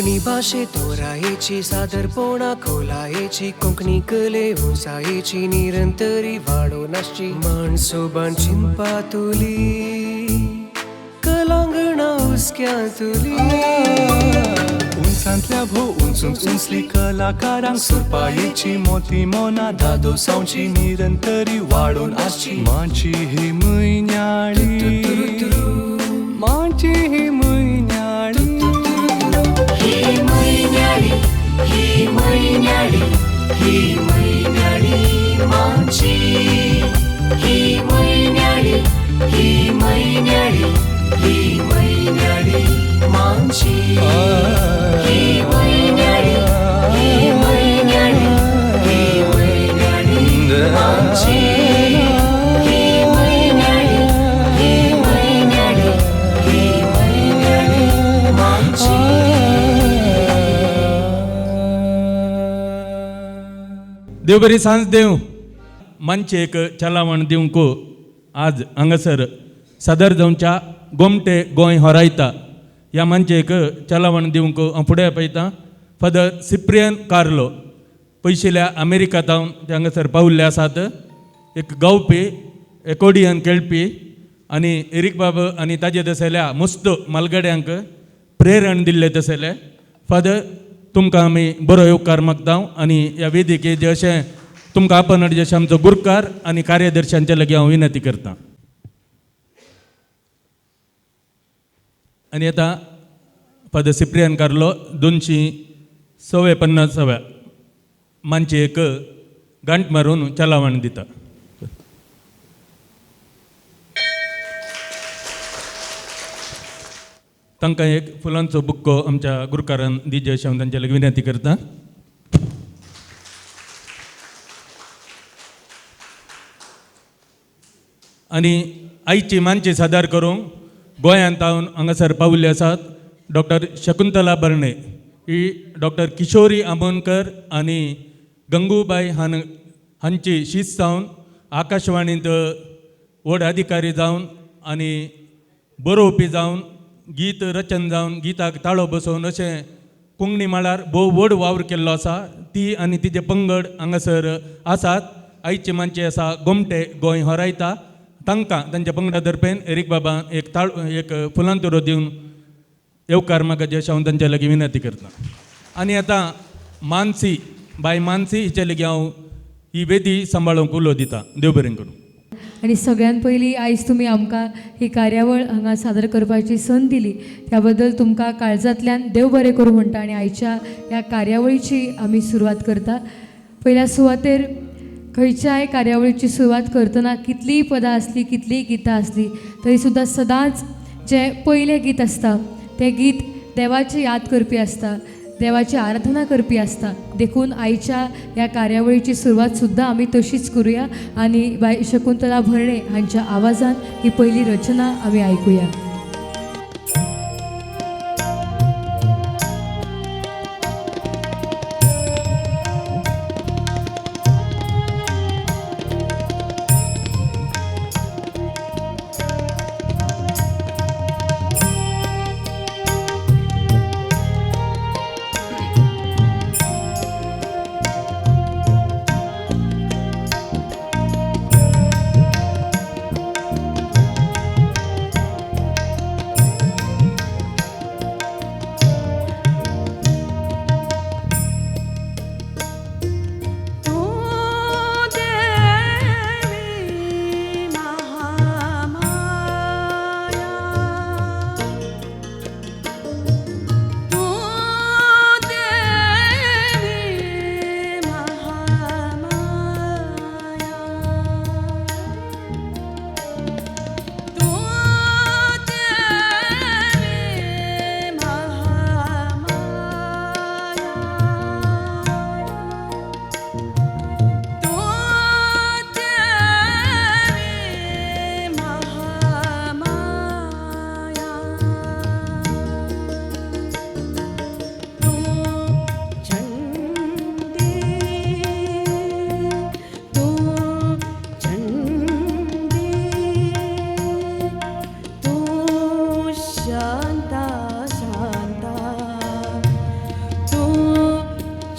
कोंकणी भाषे तोरायेची सादरपणा खोलायेची कोंकणी कले उंचायेची निरंतरी वाडोवन आसची माणसोबान चिंपातुली कलांगणा हुस्क्यांतुली उंचांतल्या भोव उंचूंच उंचली कलाकारांक सुरपायेची मोती मोना दादो सावची निरंतरी वाडोवन आसची माची ही म्हयन्याळी माची ही म्हयन्याळी ही म्हयन्याळी ही म्हयन्याळी ही म्हयन्याळी माची ही म्हयन्याळी ही म्हयन्याळी ही म्हयन्याळी माची ही म्हयन्याळी ही म्हयन्याळी ही म्हयन्याळी माची ही म्हयन्याळी ही म्हयन्याळी ही म्हयन्याळी माची. देव बरी सांज देव मंचेक चलावण दिवंक आज हांगासर सदर जावच्या गोमटे गोंय होरायता ह्या मंचेक चलावण दिवंक हांव फुडें आपयतां फादर सिप्रियन कार्लो पयशिल्ल्या अमेरिकांतावन ते हांगासर पावुल्ले आसात. एक गावपी एकॉर्डियन खेळपी आनी एरीक बाबा आनी ताजे दसल्या मुस्त मालगड्यांक प्रेरण दिल्ले तसले. फादर तुमकां आमी बरो येवकार मागता आनी ह्या वेदिकेर जे अशें तुमकां आपणट जशें आमचो गुरकार आनी कार्यदर्शांचे लागीं हांव विनंती करतां. आनी आतां फादर सिप्रियन कार्लो 250 मानचेक घंट मारून चलावण दिता. तांकां एक फुलांचो बुक्को आमच्या गुरकारान दिजे अशें हांव तांचे लागीं विनंती करतां. आनी आयची मानची सादर करूंक गोंयांत हांगासर पावुल्ले आसात डॉक्टर शकुंतला बर्णे ही डॉक्टर किशोरी आमोणकर आनी गंगूबाई हांची शिस्त जावन आकाशवाणींत व्हड अधिकारी जावन आनी बरोवपी जावन गीत रचन जावन गिताक ताळो बसोवन अशें कोंकणी मळार भोव व्हड वावर केल्लो आसा. ती आनी तिचे पंगड हांगासर आसात. आयचे मानचे आसा गोमटे गोंय होरायता. तांकां तांच्या पंगडा दरपेन एरीक बाबा एक फुलांतुरो दिवन येवकार मागचे अशें हांव तांचे लागीं विनंती करतां. आनी आतां मानसी बाय मानसी हिचे लागीं हांव ही वेदी सांबाळूंक उलो दितां. देव बरें करूं. आणि सगळ्यात पयलीं आयज तुमी आमकां ही कार्यावळ हांगा सादर करपाची संद दिली त्या बद्दल तुमकां काळजांतल्यान देव बरें करूं म्हणटा. आनी आयच्या ह्या कार्यावळीची आमी सुरवात करता. पयल्या सुवातेर खंयच्याय कार्यावळीची सुरवात करतना कितलीय पदां आसली कितलीय गितां आसली तरी सुद्दां सदांच जें पयलें गीत आसता तें गीत देवाची याद करपी आसता, देवाची आराधना करपी आसता. देखून आयच्या ह्या कार्यावळीची सुरवात सुद्दां आमी तशीच करुया आनी बाय शकुंतला भरणे हांच्या आवाजान ही पयली रचना आमी आयकुया.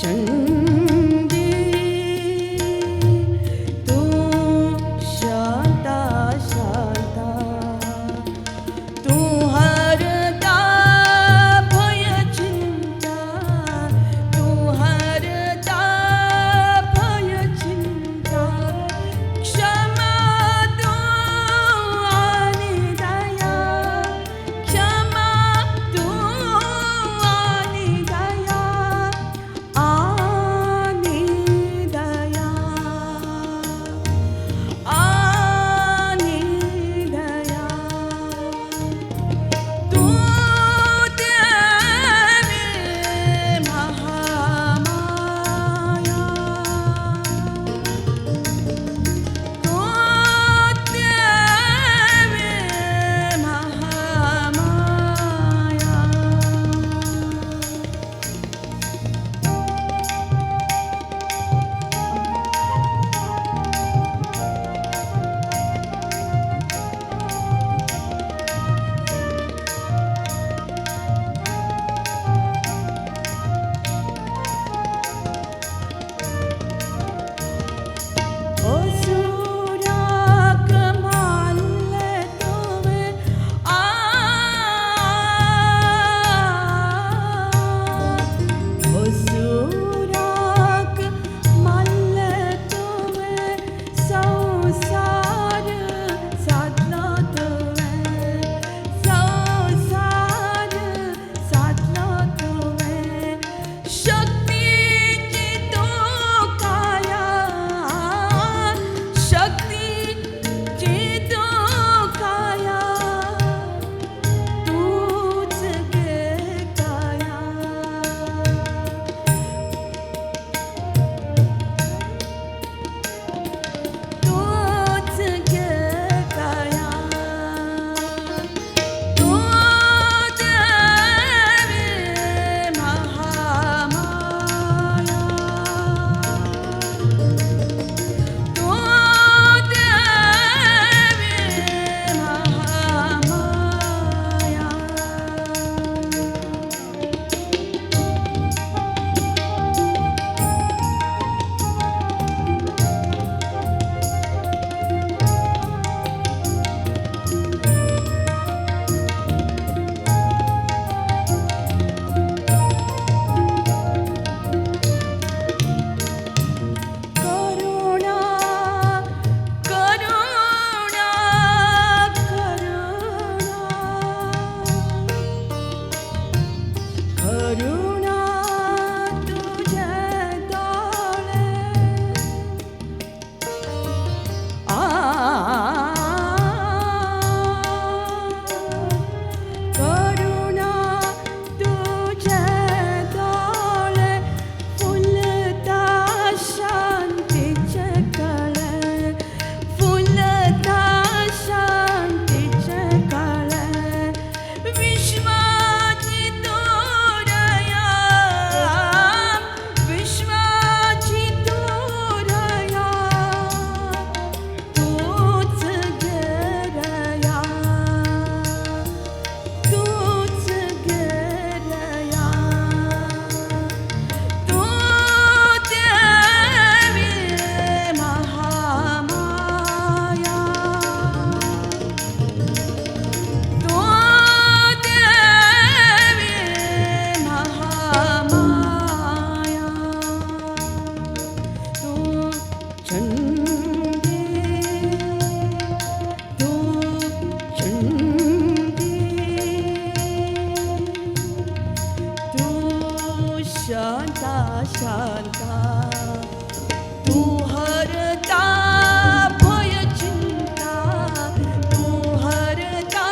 चंडी तू शांता शांता तू हरता भय चिंता तू हरता भय चिंता क्षमा तू आणि दया क्षमा तू आणि दया आणि दया आणि दया तू देवी महामाया तू देवी महामाया असुराक मानले तुवे असुराक मानले तुवे संसार साधलो तुवे संसार साधलो तुवे शक्तीची तू काया शक्तीची तू काया तूच गे काया तूच गे काया तू देवी महामाया तू देवी महामाया करुणा करुणा करुणा करुणा तुझे डोळे करुणा तुझे डोळे फुलता शांतीचे कळे फुलता शांतीचे कळे विश्वाची तू दया विश्वाची तू दया तूच गे दया तूच गे दया तू देवी महामाया तू देवी महामाया तू चंडी तू चंडी तू शांता शांता तू हरता भय चिंता तू हरता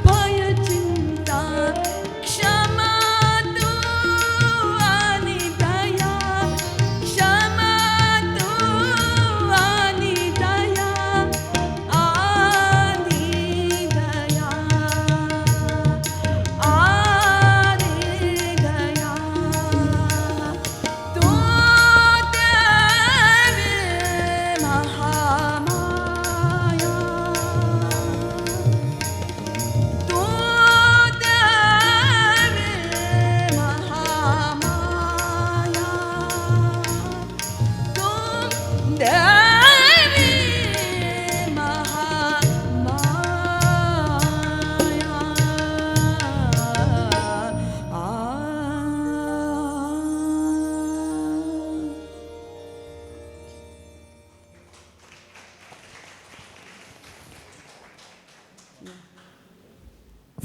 भय चिंता क्षमा तू आणि दया क्षमा तू आणि दया आणि दया आणि दया तू देवी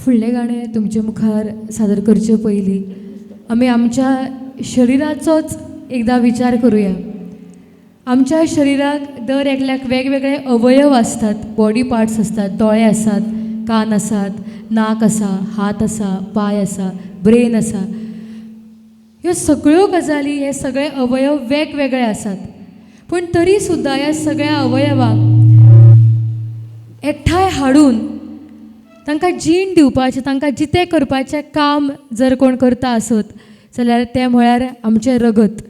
फुडलें गाणें तुमचे मुखार सादर करचे पयलीं आमी आमच्या शरिराचोच एकदां विचार करुया. आमच्या शरिराक दर एकल्याक वेगवेगळे अवयव आसतात, बॉडी पार्ट्स आसतात. दोळे आसात, कान आसात, नाक आसा, हात आसा, पाय आसा, ब्रेन आसा. ह्यो सगळ्यो गजाली, हे सगळे अवयव वेगवेगळे आसात. पूण तरी सुद्दां ह्या सगळ्या अवयवांक एकठांय हाडून तांकां जीण दिवपाचें, तांकां जितें करपाचें काम जर कोण करता आसत जाल्यार तें म्हळ्यार आमचें रगत.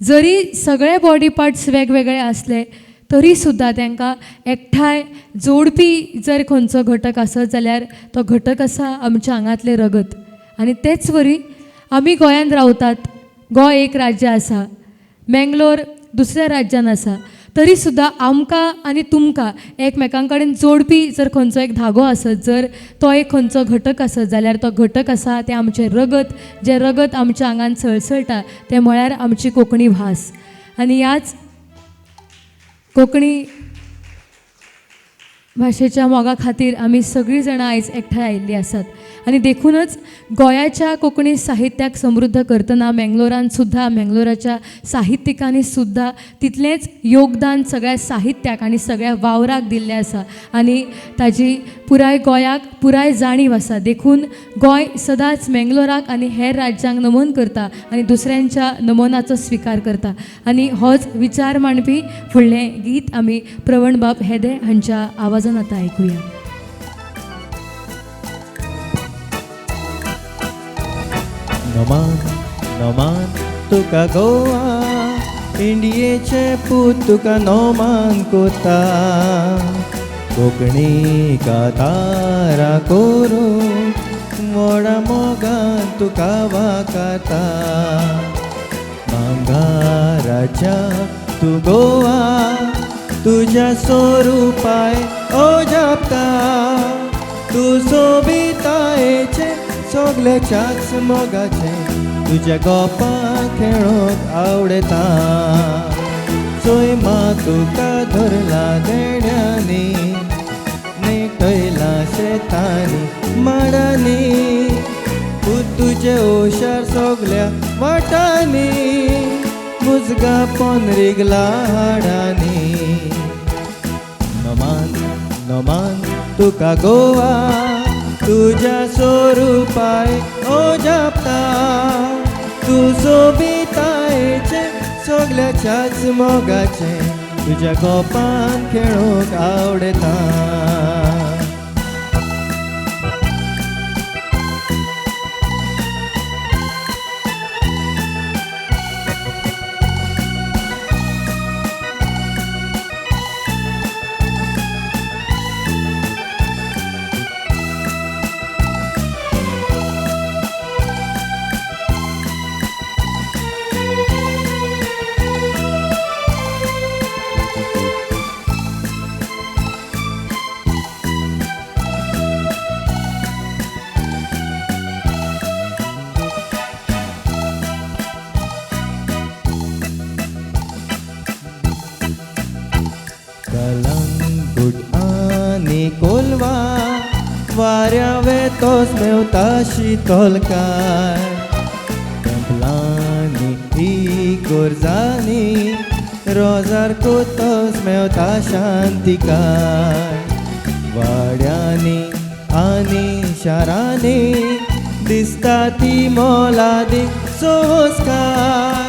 जरी सगळे बॉडी पार्ट्स वेगवेगळे आसले तरी सुद्दां तांकां एकठांय जोडपी जर खंयचो घटक आसत जाल्यार तो घटक आसा आमच्या आंगातलें रगत. आनी तेच वरी आमी गोंयांत रावतात. गोंय एक राज्य आसा, मेंगलोर दुसऱ्या राज्यान आसा. तरी सुद्दां आमकां आनी तुमकां एकमेकां कडेन जोडपी जर खंयचो एक धागो आसत, जर तो एक खंयचो घटक आसत जाल्यार तो घटक आसा तें आमचें रगत. जें रगत आमच्या आंगान सळसळटा तें म्हळ्यार आमची कोंकणी भास. आनी ह्याच कोंकणी भाशेच्या मोगा खातीर आमी सगळीं जाणां आयज एकठांय आयिल्लीं आसात. आनी देखूनच गोंयाच्या कोंकणी साहित्याक समृद्ध करतना मेंगलोरान सुद्दां, मेंगलोराच्या साहित्यिकांनी सुद्दां तितलेंच योगदान सगळ्या साहित्याक आनी सगळ्या वावराक दिल्लें आसा. आनी ताजी पुराय गोंयाक पुराय जाणीव आसा. देखून गोंय सदांच मेंगलोराक आनी हेर राज्यांक नमन करता आनी दुसऱ्यांच्या नमनाचो स्विकार करता. आनी होच विचार मांडपी फुडलें गीत आमी प्रवण बाब हेदे हांच्या आवाजान आतां आयकुया. नमान नमान तुका गोवा, इंडियेचे पूत तुका नोमान कोता. कोंकणी कातारा करून मोडा मोगान तुका वाकाता. भांगाराच्या तू गोवा, तुझ्या स्वरूपाय ओजापता. तू सोबितायेचे सोगल्याच्याच मोगाचे, तुझ्या गोपां खेळोंक आवडटा. सोय मा तुका धरला देण्यांनी, नेटयला शेतांनी माडांनी. तुझे ओशार सोगल्या वाटांनी, मुजगा पोनरिगला हाडांनी. नमान नमान तुका गोवा, तुझ्या स्वरूपाय ओजापता. तू सोबितायेचे सोगल्याच्याच मोगाचे, तुझ्या गोपान खेळोंक आवडटा. कलंगूट आनी कोलवा, वाऱ्या वेतोस मेवता शीतलकाय. तेंपलांनी इगोर्जांनी, रोजार कोतोस मेवता शांतिकाय. वाड्यांनी आनी शारांनी, दिसता ती मोलादी सोस्काय.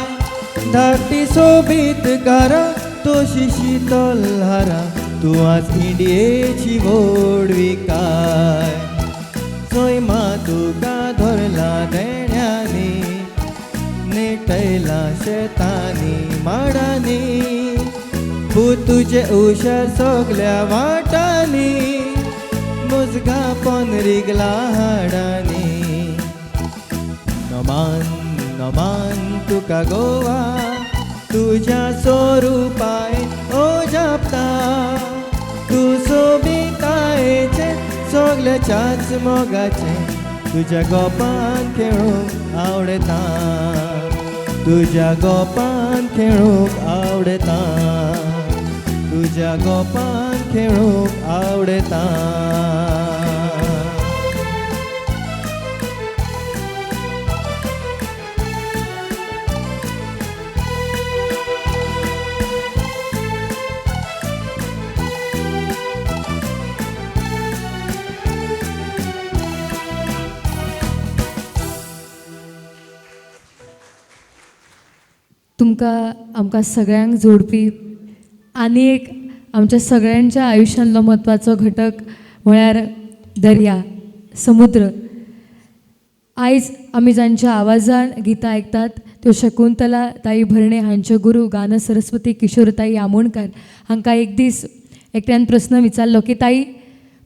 धाकटी सोबीत घरा तोशी शीतल हारा, तू आज इंडियेची व्हडविकाय. सोय मा तुका धरला देण्यांनी, नेटयला शेतांनी माडांनी. तुझे उशार सोगल्या वाटांनी, मुजगा पोनरिगला हाडांनी. नमान नमान तुका गोवा, तुझ्या स्वरूपाय ओजापता. तू सोबितायेचे सोगल्याच्याच मोगाचे, तुझ्या गोपान खेळोंक आवडटा. तुझ्या गोपान खेळोंक आवडटा. तुझ्या गोपान खेळोंक आवडटा. तुमकां आमकां सगळ्यांक जोडपी आनी एक आमच्या सगळ्यांच्या आयुश्यांतलो म्हत्वाचो घटक म्हळ्यार दर्या, समुद्र. आयज आमी जांच्या आवाजान गितां आयकतात त्यो शकुंतला ताई भरणे हांच्यो गुरू गान सरस्वती किशोरताई आमोणकार हांकां एक दीस एकट्यान प्रस्न विचारलो की ताई,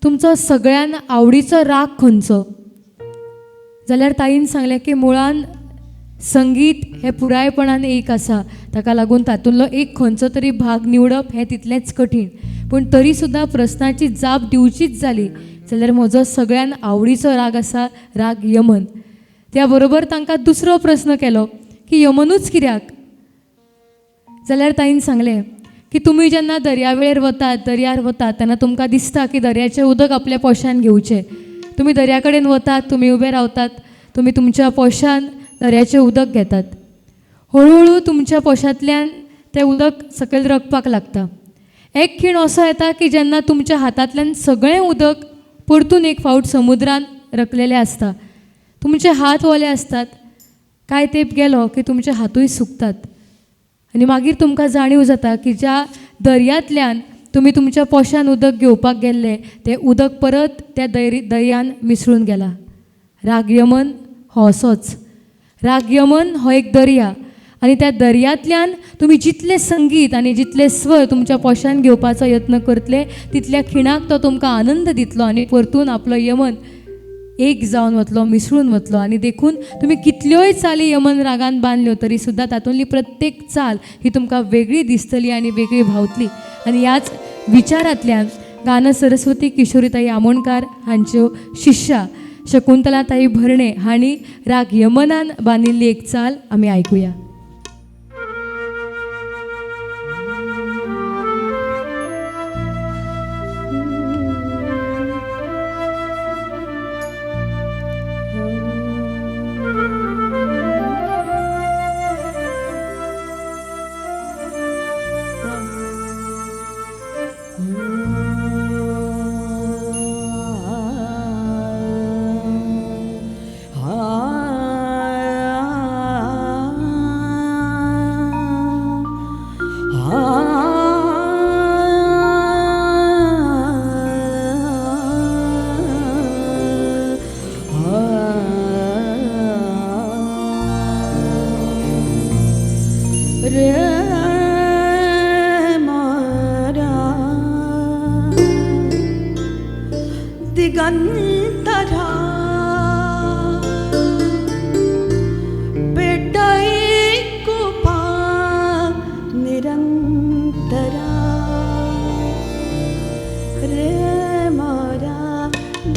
तुमचो सगळ्यान आवडीचो राग खंयचो? जाल्यार ताईन सांगलें की मुळान संगीत हें पुरायपणान एक आसा, ताका लागून तातूंतलो एक खंयचो तरी भाग निवडप हें तितलेंच कठीण. पूण तरी सुद्दां प्रस्नाची जाप दिवचीच जाली जाल्यार म्हजो सगळ्यान आवडीचो राग आसा राग यमन. त्या बरोबर तांकां दुसरो प्रस्न केलो की यमनूच कित्याक? जाल्यार ताईन सांगलें की तुमी जेन्ना दर्यावेळेर वतात, दर्यार वतात तेन्ना तुमकां दिसता की दर्याचें उदक आपल्या पोशान घेवचें. तुमी दर्या कडेन वतात, तुमी उबे रावतात, तुमी तुमच्या पोशान दर्याचें उदक घेतात. हळू तुमच्या पोशांतल्यान तें उदक सकयल रकपाक लागता. एक खीण असो येता की जेन्ना तुमच्या हातांतल्यान सगळें उदक परतून एक फावट समुद्रान रकलेलें आसता. तुमचे हात ओले आसतात, कांय तेंप गेलो की तुमचे हातूय सुकतात आनी मागीर तुमकां जाणीव जाता की ज्या दर्यांतल्यान तुमी तुमच्या पोशान उदक घेवपाक गेल्ले तें उदक परत त्या दर्यान मिसळून गेलां. राग यमन हो असोच. राग यमन हो एक दर्या आनी त्या दर्यांतल्यान तुमी जितले संगीत आनी जितले स्वर तुमच्या पोशान घेवपाचो यत्न करतले तितल्या खिणाक तो तुमकां आनंद दितलो आनी परतून आपलो यमन एक जावन वतलो, मिसळून वतलो. आनी देखून तुमी कितल्योय चाली यमन रागान बांदल्यो तरी सुद्दां तातूंतली प्रत्येक चाल ही तुमकां वेगळी दिसतली आनी वेगळी भावतली. आनी ह्याच विचारांतल्यान गान सरस्वती किशोरीताई आमोणकार हांच्यो शिश्या शकुंतलाताई भरणे हांणी राग यमनान बांदिल्ली एक चाल आमी आयकुया. दिगंतरा पेटैकुपा निरंतरा रे मोरा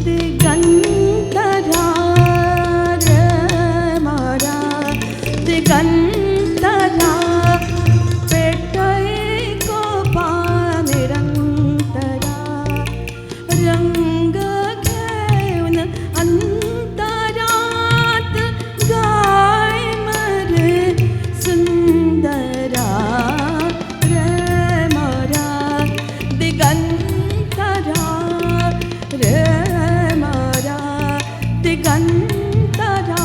दिगंतरा रे मोरा दिगंतरा पेटैकुपा निरंतरा रंग घेऊन अंतरात गाय मरे सुंदरा रे मोरा दिगंतरा रे मोरा दिगंतरा.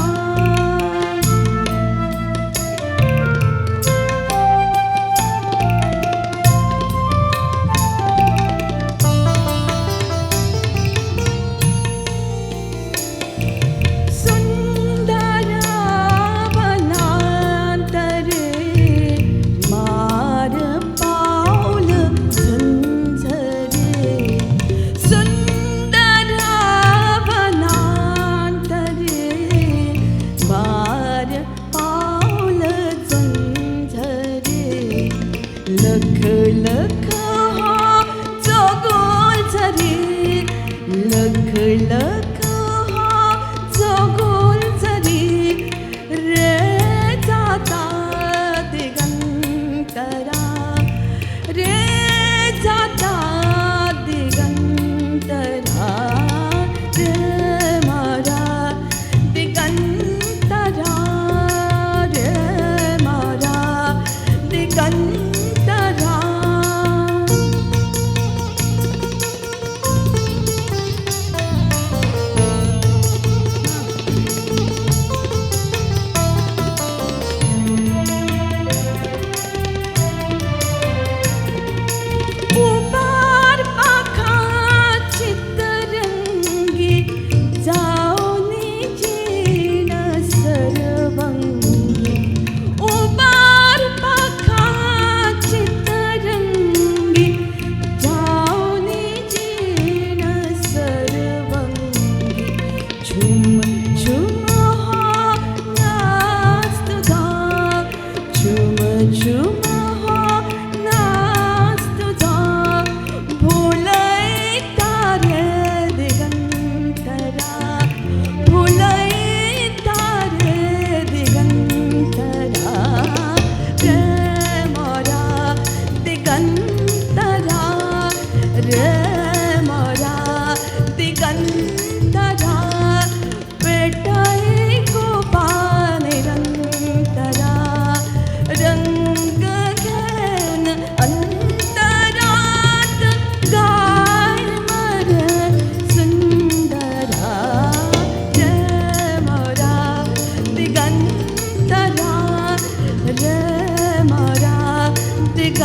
लख लख हो चोगोल झरी लख लख हो चोगोल झरी रे जाता दिगंतरा रे जाता दिगंतरा रे मारा दिगंतरा रे मारा दिगंतरा.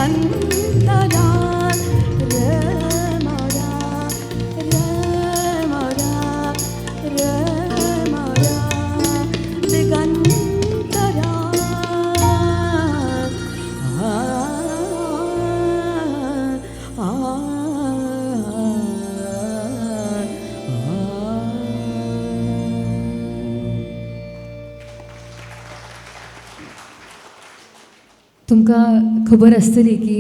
दिगंतरान रे मोरा रे मोरा रे मोरा दिगंतरान तुमकां खबर आसतली की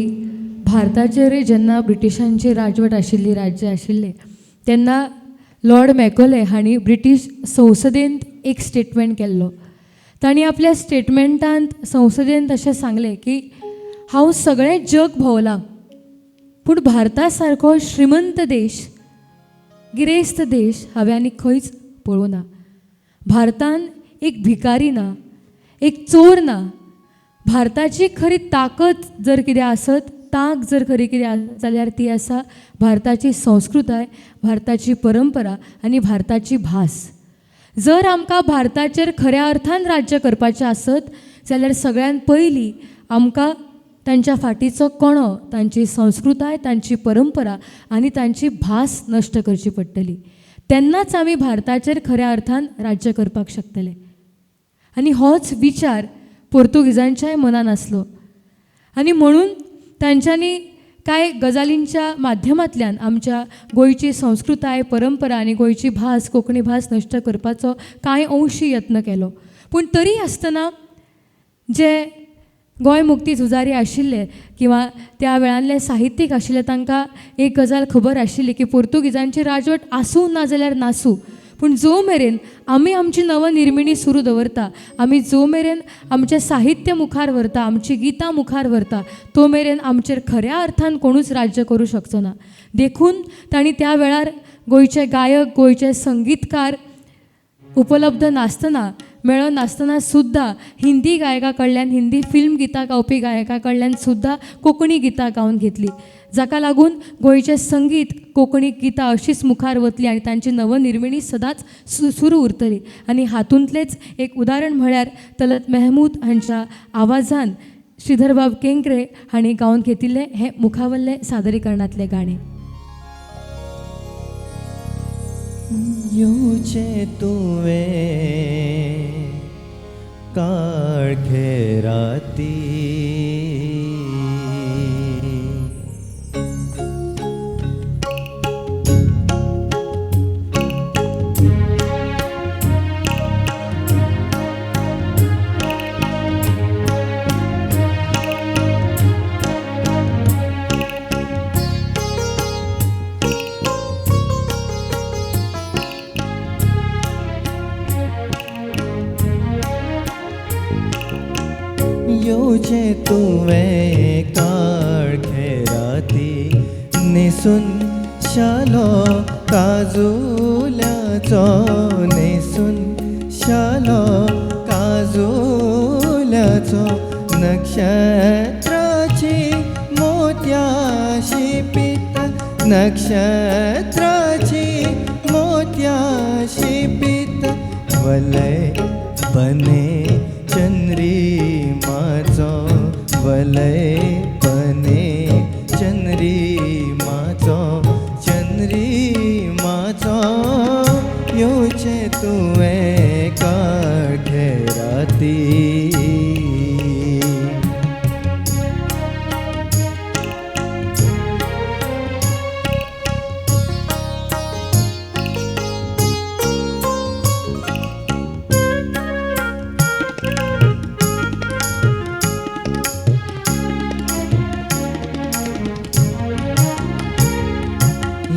भारताचेर जेन्ना ब्रिटिशांचे राजवट आशिल्ली राज्य आशिल्लें तेन्ना लॉर्ड मॅकोले हांणी ब्रिटीश संसदेंत एक स्टेटमेंट केल्लो. तांणी आपल्या स्टेटमेंटांत संसदेंत अशें सांगलें की हांव सगळें जग भोंवलां पूण भारता सारको श्रीमंत देश गिरेस्त देश हांवें आनी खंयच पळोवं ना. भारतान एक भिकारी ना, एक चोर ना. भारताची खरी ताकद जर कितें आसत, तांक जर खरी कितें आसत जाल्यार ती आसा भारताची संस्कृताय, भारताची परंपरा आनी भारताची भास. जर आमकां भारताचेर खऱ्या अर्थान राज्य करपाचें आसत जाल्यार सगळ्यान पयलीं आमकां तांच्या फाटीचो कणो, तांची संस्कृताय, तांची परंपरा आनी तांची भास नश्ट करची पडटली. तेन्नाच आमी भारताचेर खऱ्या अर्थान राज्य करपाक शकतले. आनी होच विचार पोर्तुगीजांच्याय मनान आसलो आनी म्हणून तांच्यांनी कांय गजालींच्या माध्यमांतल्यान आमच्या गोंयची संस्कृताय, परंपरा आनी गोंयची भास, कोंकणी भास नश्ट करपाचो कांय अंशी यत्न केलो. पूण तरी आसतना जे गोंय मुक्ती झुजारी आशिल्ले किंवा त्या वेळांतले साहित्यीक आशिल्ले तांकां एक गजाल खबर आशिल्ली की पोर्तुगीजांची राजवट आसूं ना जाल्यार नासूं पूण जो मेरेन आमी आमची नवनिर्मिणी सुरू दवरता, आमी जो मेरेन आमचें साहित्य मुखार व्हरता, आमची गितां मुखार व्हरता, तो मेरेन आमचेर खऱ्या अर्थान कोणूच राज्य करूं शकचो ना. देखून तांणी त्या वेळार गोंयचे गायक, गोंयचे संगीतकार उपलब्ध नासतना, मेळो नासतना सुद्दां हिंदी गायका कडल्यान, हिंदी फिल्म गितां गावपी गायका कडल्यान सुद्दां कोंकणी गितां गावन घेतली. जाका लागून गोंयचें संगीत, कोंकणी गितां अशीच मुखार वतली आनी तांची नवनिर्मिणी सदांच सुरू उरतली. आनी हातूंतलेंच एक उदाहरण म्हळ्यार तलत मेहमूद हांच्या आवाजान श्रीधरबाब केंकरे हांणी गावन घेतिल्लें हें मुखावल्लें सादरीकरणांतलें गाणें. येवचें तुवें काळखे राती येवचें तुवें काळखे राती न्हेसून शालो काजुल्याचो, न्हेसून शालो काजुल्याचो, नक्षत्राची मोत्याशी पीत, नक्षत्राची मोत्याशी पीत, वलय बने चंद्रिमाचो, वलय बने चंद्रिमाचो, चंद्रिमाचो, येवचें तुवें काळखे राती.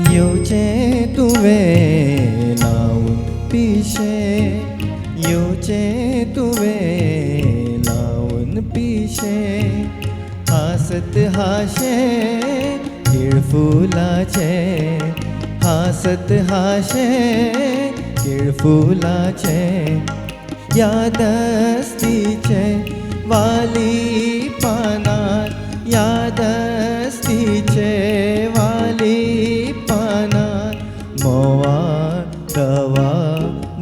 येवचें तुवें लावून पिशे, येवचें तुवें लावून पिशे, हासत हाशे केळफुलाचे, हासत हाशे केळफुलाचे, यादस्तीचे वाली पानार, यादस्तीचे वाली पानार, मोवा गवा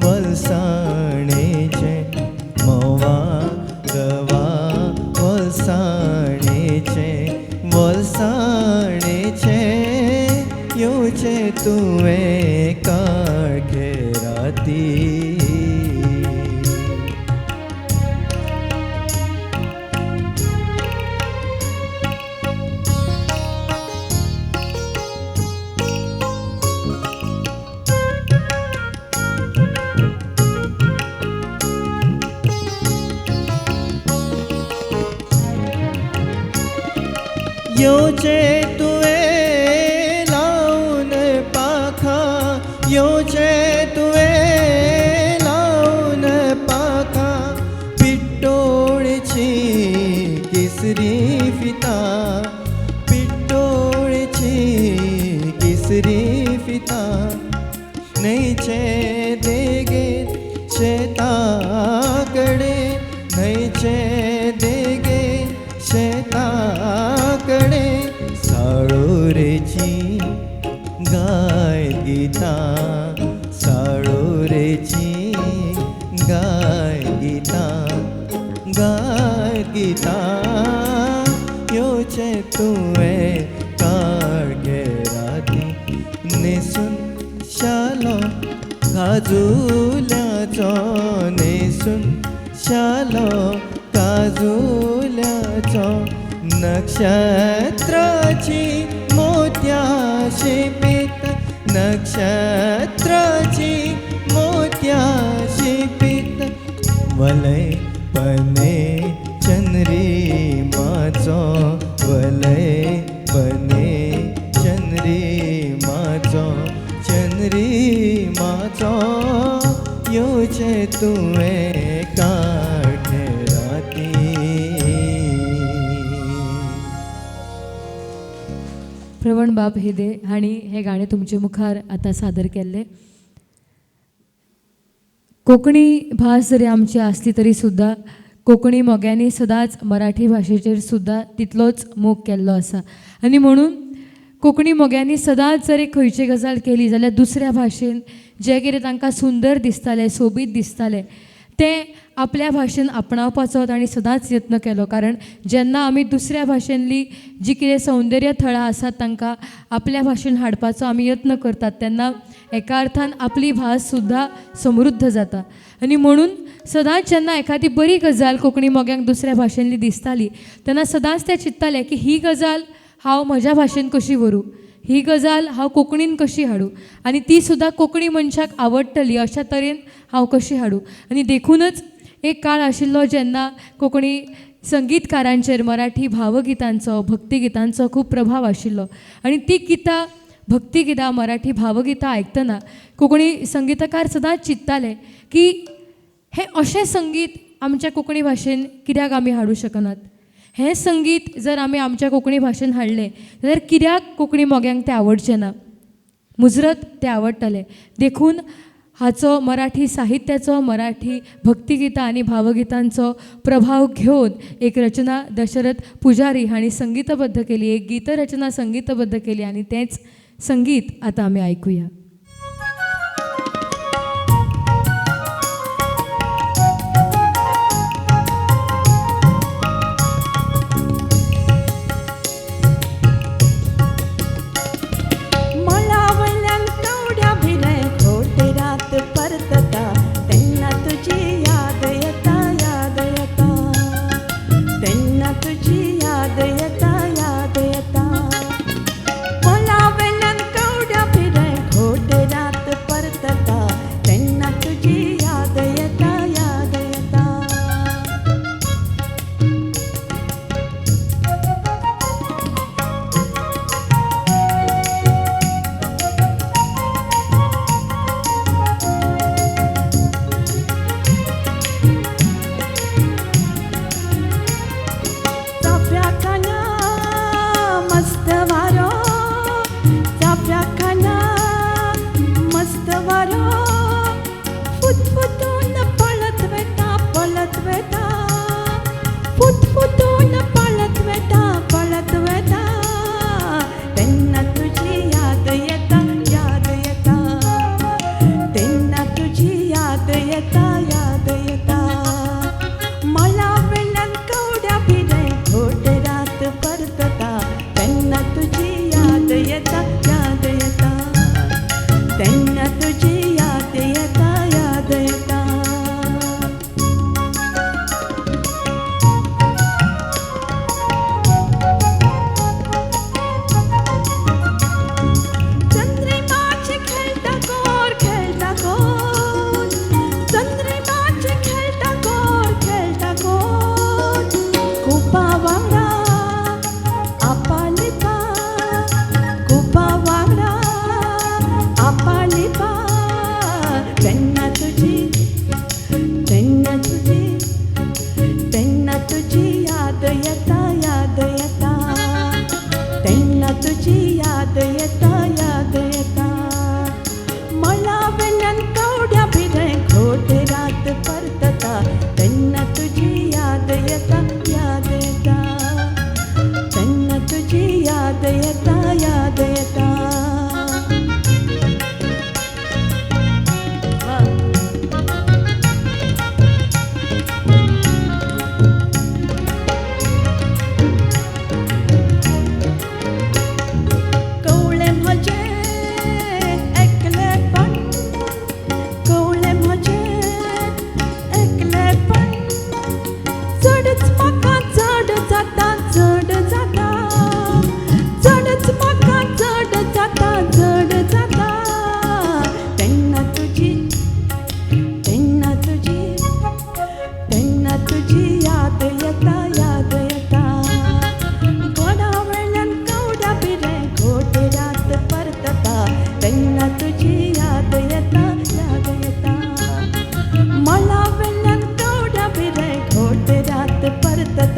वलसाणेचे, मोवा गवा वलसाणेचे, ओलसाणेचे येवचे तुवें काळखे राती येवचे तुवें लावन पाखां येवचे तुवें लावन पाखां पिट्टोळेची केसरी फितां पिट्टोळेची केसरी फितां न्हंयचे देगेर शेता कडेन न्हंयचे देगेर शेता कडेन साळोरेची गाय गितां साळोरेची गाय गितां येवचे तुवें काळगे राती न्हेसून शालो काजुल्याचो न्हेसून शालो काजुल्याचो नक्षत्राची मोत्या शिपीत नक्षत्राची मोत्या शिपीत वलय पने चंद्री माचो वलय पने चंद्री माचो येवचे तुवें काळखे राती प्रवण बाब हेदे हांणी हे गाणें तुमचे मुखार आतां सादर केल्लें. कोंकणी भास जरी आमची आसली तरी सुद्दां कोंकणी मोग्यांनी सदांच मराठी भाशेचेर सुद्दां तितलोच मोग केल्लो आसा आनी म्हणून कोंकणी मोग्यांनी सदांच जर एक खंयची गजाल केली जाल्यार दुसऱ्या भाशेन जें कितें तांकां सुंदर दिसतालें सोबीत दिसतालें तें आपल्या भाशेन आपणावपाचो तांणी सदांच यत्न केलो. कारण जेन्ना आमी दुसऱ्या भाशेंतली जी कितें सौंदर्य थळां आसात तांकां आपल्या भाशेन हाडपाचो आमी यत्न करतात तेन्ना एका अर्थान आपली भास सुद्दां समृद्ध जाता. आनी म्हणून सदांच जेन्ना एखादी बरी गजाल कोंकणी मोग्यांक दुसऱ्या भाशेंतली दिसताली तेन्ना सदांच ते चिंत्ताले की ही गजाल हांव म्हज्या भाशेन कशी व्हरूं ही गजाल हांव कोंकणीन कशी हाडूं आनी ती सुद्दां कोंकणी मनशाक आवडटली अशा तरेन हांव कशी हाडूं. आनी देखूनच एक काळ आशिल्लो जेन्ना कोंकणी संगीतकारांचेर मराठी भावगितांचो भक्तिगितांचो खूब प्रभाव आशिल्लो आनी ती गितां भक्तिगितां मराठी भावगितां आयकतना कोंकणी संगीतकार सदांच चिंत्ताले की हें अशें संगीत आमच्या कोंकणी भाशेन कित्याक आमी हाडूं शकनात. हें संगीत जर आमी आमच्या कोंकणी भाशेन हाडलें जाल्यार कित्याक कोंकणी मोग्यांक तें आवडचें ना. मुजरत तें आवडटलें. देखून हाचो मराठी साहित्याचो मराठी भक्तिगितां आनी भावगितांचो प्रभाव घेवन एक रचना दशरथ पुजारी हांणी संगीतबद्ध केली एक गीतरचना संगीतबद्ध केली आनी तेंच संगीत आतां आमी आयकुया. याद येता मला वेल्यान कवड्या फिरे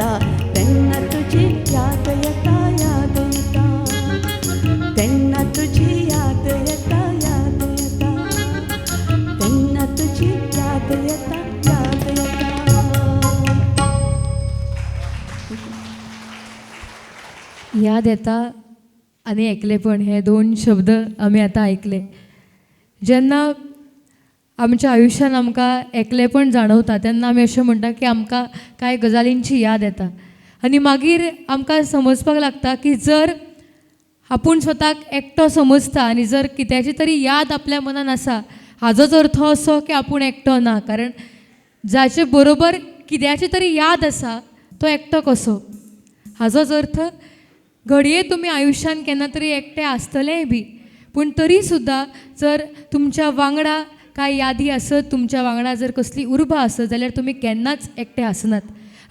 येता तेन्ना तुजी याद येता याद येता तेन्ना तुजी याद येता याद येता तेन्ना तुजी याद येता याद येता. याद येता आणि एकलेपण हे दोन शब्द आमी आतां ऐकले. जेन्ना आमच्या आयुश्यान आमकां एकलेपण जाणवता तेन्ना आमी अशें म्हणटा की आमकां कांय गजालींची याद येता आनी मागीर आमकां समजपाक लागता की जर आपूण स्वताक एकटो समजता आनी जर कित्याची तरी याद आपल्या मनान आसा हाजोच अर्थ असो की आपूण एकटो ना. कारण जाचे बरोबर कित्याची तरी याद आसा तो एकटो कसो हाजोच अर्थ घडये तुमी आयुश्यान केन्ना तरी एकटे आसतलेय बी पूण तरी सुद्दां जर तुमच्या वांगडा कांय यादी आसत तुमच्या वांगडा जर कसली उर्बा आसत जाल्यार तुमी केन्नाच एकटे आसनात.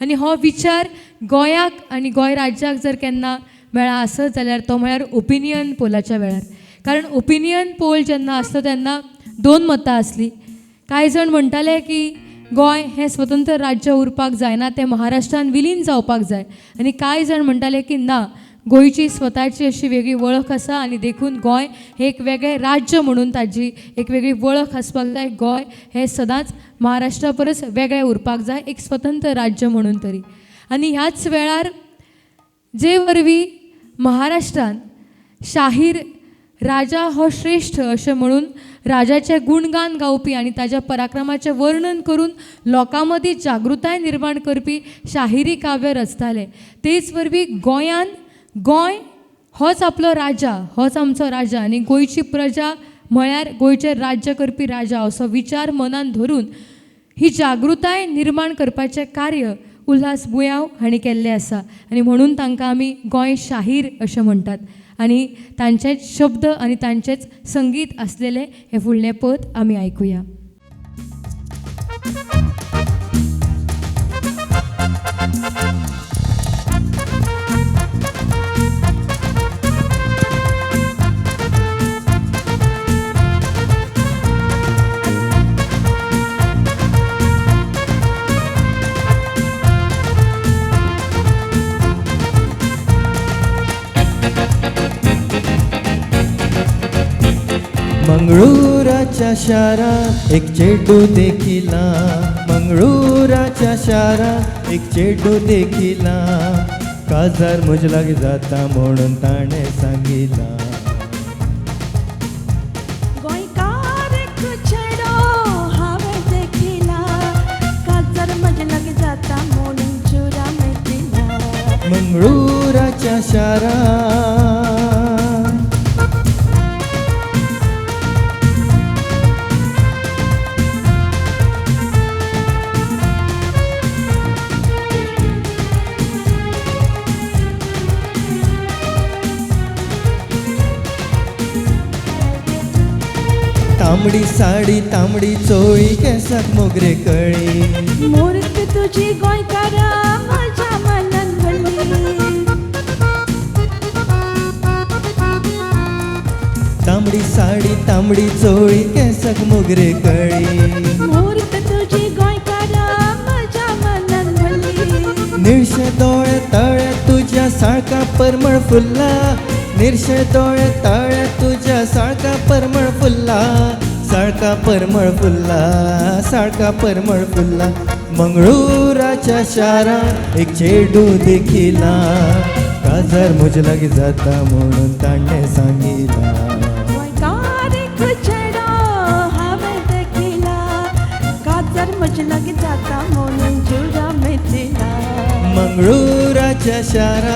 आनी हो विचार गोंयाक आनी गोंय राज्याक जर केन्ना मेळा आसत जाल्यार तो म्हळ्यार ओपिनियन पोलाच्या वेळार. कारण ओपिनियन पोल जेन्ना आसता तेन्ना दोन मतां आसलीं. कांय जाण म्हणटाले की गोंय हें स्वतंत्र राज्य उरपाक जायना तें महाराष्ट्रान विलीन जावपाक जाय आनी कांय जाण म्हणटाले की ना गोंयची स्वताची अशी वेगळी वळख आसा आनी देखून गोंय हे एक वेगळें राज्य म्हणून ताजी एक वेगळी वळख आसपाक जाय. गोंय हे सदांच महाराष्ट्रा परस वेगळें उरपाक जाय एक स्वतंत्र राज्य म्हणून तरी. आनी ह्याच वेळार जे वरवीं महाराष्ट्रान शाहीर राजा हो श्रेष्ठ अशें म्हणून राजाचे गुणगान गावपी आनी ताच्या पराक्रमाचें वर्णन करून लोकां मदीं जागृताय निर्माण करपी शाहिरी काव्य रचताले तेच वरवीं गोंयान गोंय होच आपलो राजा होच आमचो राजा आनी गोंयची प्रजा म्हळ्यार गोंयचें राज्य करपी राजा असो विचार मनान धरून ही जागृताय निर्माण करपाचें कार्य उल्हास बुयांव हांणी केल्लें आसा आनी म्हणून तांकां आमी गोंय शाहीर अशें म्हणटात. आनी तांचेच शब्द आनी तांचेच संगीत आसलेलें हें फुडलें पद आमी आयकुया. मंगळूराच्या शारा एक चेडू देखिला मंगळूराच्या शारा एक चेडू देखिला काजार म्हजे लागी जाता म्हणून ताणें सांगिला. गोंयकार एक चेडो हांवें देखिला काजार म्हजे लागी जाता म्हणून चुरा मेळटिला. मंगळूराच्या शारा तांबडी साडी तांबडी चोळी केसाक मोगरे कळी मूर्त तुजी गोंयकारा म्हज्या मनान भरली. तांबडी साडी तांबडी चोळी केसाक मोगरे कळी मूर्त तुजी गोंयकारा म्हज्या मनान भरली. निळशे दोळे तळे तुझ्या साळका परमळ फुल्ला निळशे दोळे तळे तुझ्या साळका परमळ फुल्ला साळका परमळ फुल्ला साळका परमळ फुल्ला. मंगळूराच्या शारा एक चेडू देखिला काजार म्हजे लागी जाता म्हणून ताणें सांगिला. गोंयकार एक चेडो हांवें देखिला काजार म्हजे लागी जाता म्हणून चुरा मेळटिला. मंगळूराच्या शारा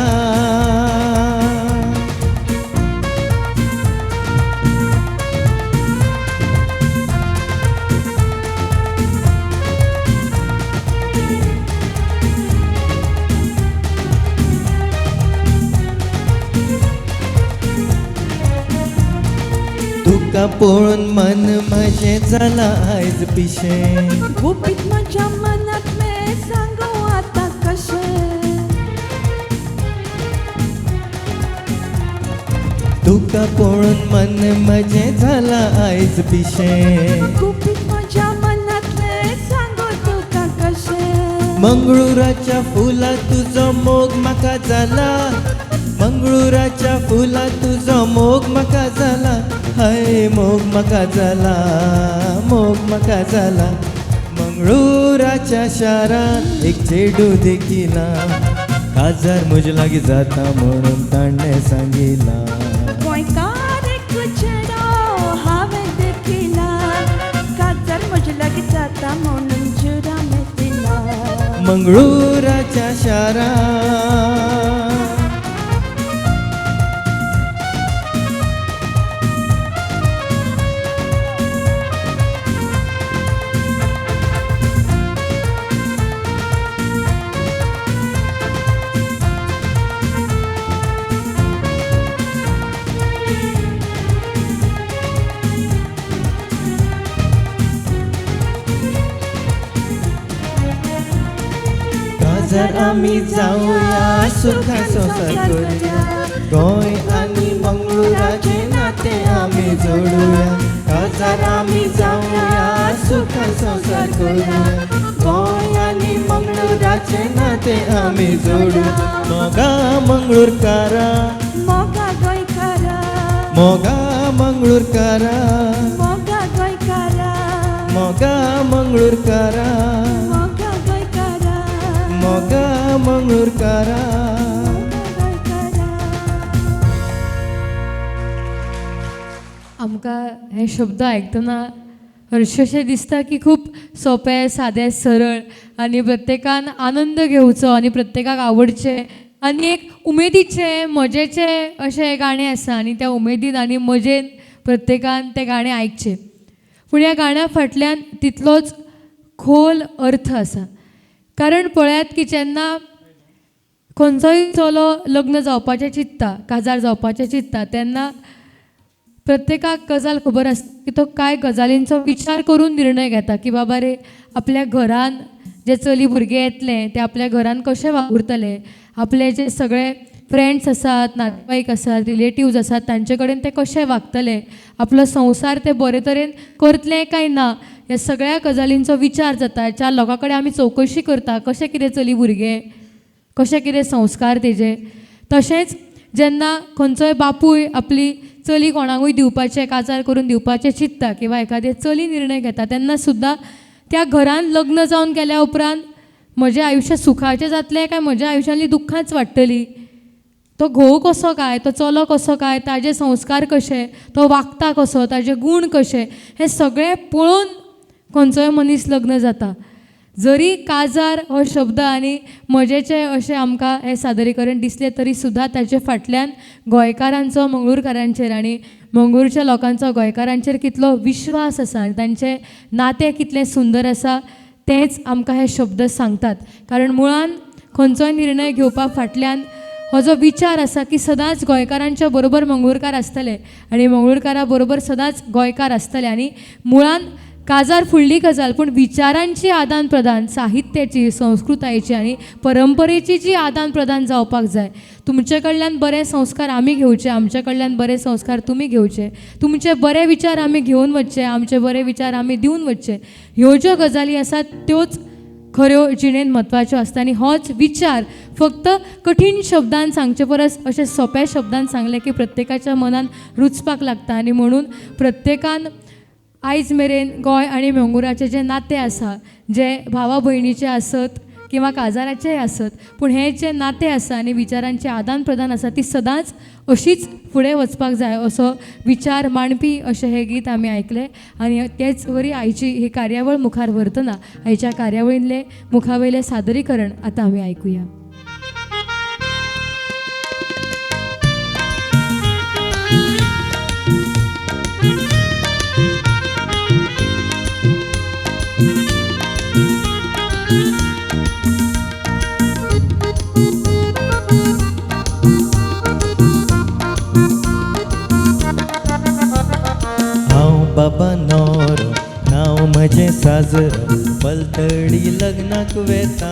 तुका पळोवन मन म्हजें जाला आयज पिशें गुपीत म्हज्या मनांतलें सांगू आतां कशें. तुका पळोवन मन म्हजें जाला आयज पिशें गुपीत म्हज्या मनांतलें सांगू तुका कशें. मंगळुराच्या फुला तुझो मोग म्हाका जाला, मंगळुराच्या फुला तुझो मोग म्हाका जाला, हाय मोग म्हाका जाला, मोग म्हाका जाला. मंगळुराच्या शारान एक चेडू देखिला, काजार म्हजे लागीं जाता म्हणून ताणें सांगिला. गोंयकार एक चेडो हांवें देखिला, काजार म्हजे लागीं जाता म्हणून जुरामे दिला. मंगळुराच्या शारान जर आम्ही जाऊया सुखा संसार करूया, गोंय आणि मंगळुराचे नाते आम्ही जोडूया. काजार आम्ही जाऊया सुखा संसार करूया, गोंय आणि मंगळुराचे नाते आम्ही जोडूया. मोगा मंगळूरकारा, मोगा गोंयकारा, मोगा मंगळूरकारा, मोगा गोंयकारा, मोगा मंगळूरकारा, मोगा गोंयकारा, मोगा मंगळूरकारा. आमकां हे शब्द आयकतना हरशेशें दिसता की खूब सोंपें सादें सरळ आनी प्रत्येकान आनंद घेवचो आनी प्रत्येकाक आवडचें आनी एक उमेदीचें मजेचें अशें गाणें आसा आनी त्या उमेदीन आनी मजेन प्रत्येकान तें गाणें आयकचें. पूण ह्या गाण्या फाटल्यान तितलोच खोल अर्थ आसा. कारण पळयात की जेन्ना खंयचोय चलो लग्न जावपाचें चिंतता, काजार जावपाचें चिंतता, तेन्ना प्रत्येकाक गजाल खबर आसता की तो कांय गजालींचो विचार करून निर्णय घेता की बाबा रे आपल्या घरान जे चली भुरगे येतले ते आपल्या घरान कशें वावुरतले, आपले जे सगळे फ्रेंड्स आसात, नातेवाईक आसात, रिलेटिव्ज आसात तांचे कडेन ते कशें वागतले, आपलो संवसार ते बरे तरेन करतले काय ना, ह्या सगळ्या गजालींचो विचार जाता. चार लोकां कडेन आमी चवकशी करता कशें कितें चली भुरगे, कशें कितें संस्कार तेजे. तशेंच जेन्ना खंयचोय बापूय आपली चली कोणाकूय दिवपाचें, काजार करून दिवपाचें चिंतता किंवा एखादे चली निर्णय घेता तेन्ना सुद्दां त्या घरान लग्न जावन गेल्या उपरांत म्हजें आयुश्य सुखाचें जातलें काय म्हज्या आयुश्यांतली दुख्खांच वाडटलीं, तो घोव कसो काय, तो चलो कसो काय, ताजे संस्कार कशे, तो वागता कसो, ताजे गूण कशे, हें सगळें पळोवन खंयचोय मनीस लग्न जाता. जरी काजार हो शब्द आनी मजेचें अशें आमकां हें सादरीकरण दिसलें तरी सुद्दां ताचे फाटल्यान गोंयकारांचो मंगळूरकारांचेर आनी मंगळूरच्या लोकांचो गोंयकारांचेर कितलो विश्वास आसा आनी तांचें नातें कितलें सुंदर आसा तेंच आमकां हे शब्द सांगतात. कारण मुळान खंयचोय निर्णय घेवपा फाटल्यान हो जो विचार आसा की सदांच गोंयकारांच्या बरोबर मंगळूरकार आसतले आनी मंगळूरकारा बरोबर सदांच गोंयकार आसतले. आनी मुळान काजार फुडली गजाल पूण विचारांची आदान प्रदान, साहित्याची, संस्कृतायेची आनी परंपरेची जी आदान प्रदान जावपाक जाय. तुमचे कडल्यान बरे संस्कार आमी घेवचे, आमचे कडल्यान बरे संस्कार तुमी घेवचे, तुमचे बरे विचार आमी घेवन वचचे, आमचे बरे विचार आमी दिवन वचचे. ह्यो ज्यो गजाली आसात त्योच खऱ्यो जिणेन म्हत्वाच्यो आसता. आनी होच विचार फक्त कठीण शब्दान सांगचे परस अशें सोंप्या शब्दान सांगले की प्रत्येकाच्या मनान रुचपाक लागता. आनी म्हणून प्रत्येकान आयज मेरेन गोंय आनी मंगळुराचें जें नातें आसा, जे भावा भयणीचें आसत किंवा काजाराचेंय आसत, पूण हें जें नातें आसा आनी विचारांचें आदान प्रदान आसा ती सदांच अशीच फुडें वचपाक जाय असो विचार मांडपी अशें हें गीत आमी आयकलें. आनी तेच वरी आयची ही कार्यावळ मुखार व्हरतना आयच्या कार्यावळींतलें मुखावयलें सादरीकरण आतां आमी आयकुया. बाबा नोरो नांव म्हजें साजर, पलतडी लग्नाक वेता,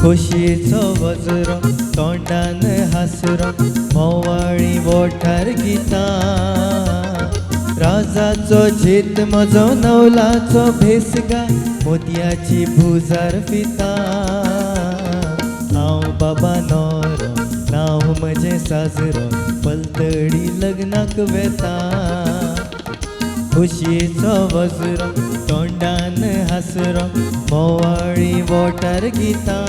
खोशयेचो वजरो तोंडान हासरो, मोवाळी ओठार गितां, राजाचो झेत म्हजो नवलाचो भेसगा मोतयाची भुजार फिता हांव बाबा नोरो नांव म्हजें साजरो पलतडी लग्नाक वेता खोशयेचो वजरो तोंडान हासरो मोवाळी वोटार गितां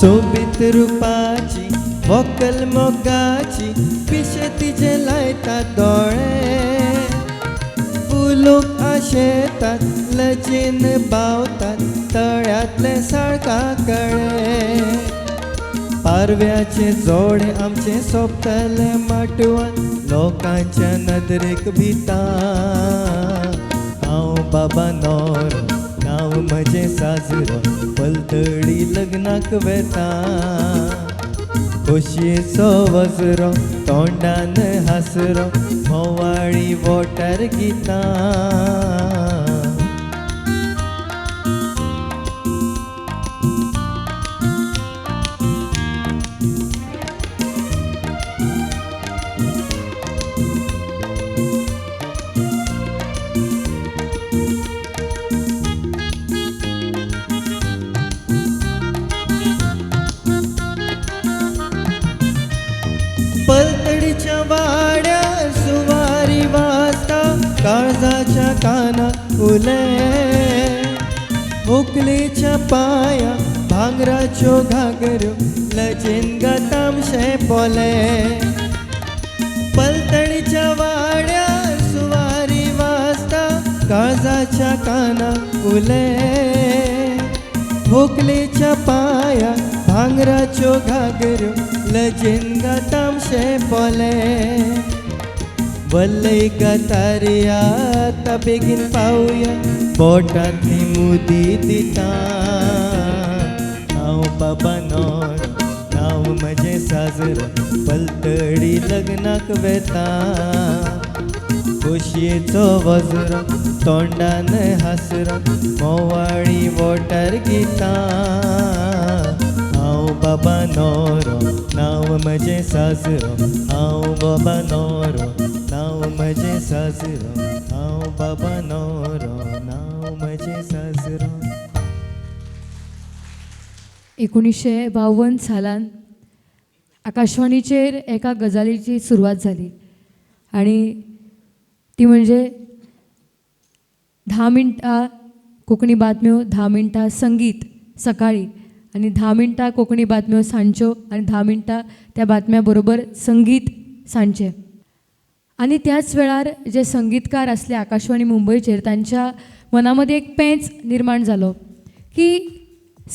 सोबीत रुपाची व्हंकल मोगाची पिशे तिचे लायतात दोळे फुलूक आशेतात लजेन बावतात तळ्यातले साळका कळे पारव्याचे जोडे आमचे सोंपतले माटवान लोकांच्या नदरेक भिता हांव बाबा नोरो नांव म्हजें साजरो पलतडी लग्नाक वेता खोशयेचो वजरो तोंडान हासरो मोवाळी वोटार गितां पलतडीच्या वाड्यार सुवारी वाजता काळजाच्या काना फुले व्हंकलेच्या पांया भांगराच्यो घागऱ्यो लजेन गतामशे पोले पलतडीच्या वाड्यार सुवारी वाजता काळजाच्या काना फुले व्हंकलेच्या पांया भांगराच्यो घागऱ्यो लजेन गतामशे पोले वल्लय गतारिया आतां बेगीन पावया बोटांतली मुदी दिता हांव बाबा नोरो नांव म्हजें साजरो पलतडी लग्नाक वेता खोशयेचो वजरो तोंडान हासरो मोवाळी वोटार गितां हांव बाबा नोरो नांव म्हजें साजरो हांव बाबा नोरो नांव म्हजें साजरो हांव बाबा नोरो नांव म्हजें साजरो 1952 सालान आकाशवाणीचेर एका गजालीची सुरवात जाली आणि ती म्हणजे 10 मिनटां कोंकणी बातम्यो 10 मिनटां संगीत सकाळी आणि 10 मिनटां कोंकणी बातम्यो सांजच्यो आणि 10 मिनटां त्या बातम्या बरोबर संगीत सांजचें आणि त्याच वेळार जे संगीतकार असले आकाशवाणी मुंबईचेर तांच्या मनामध्ये एक पेंच निर्माण जालो की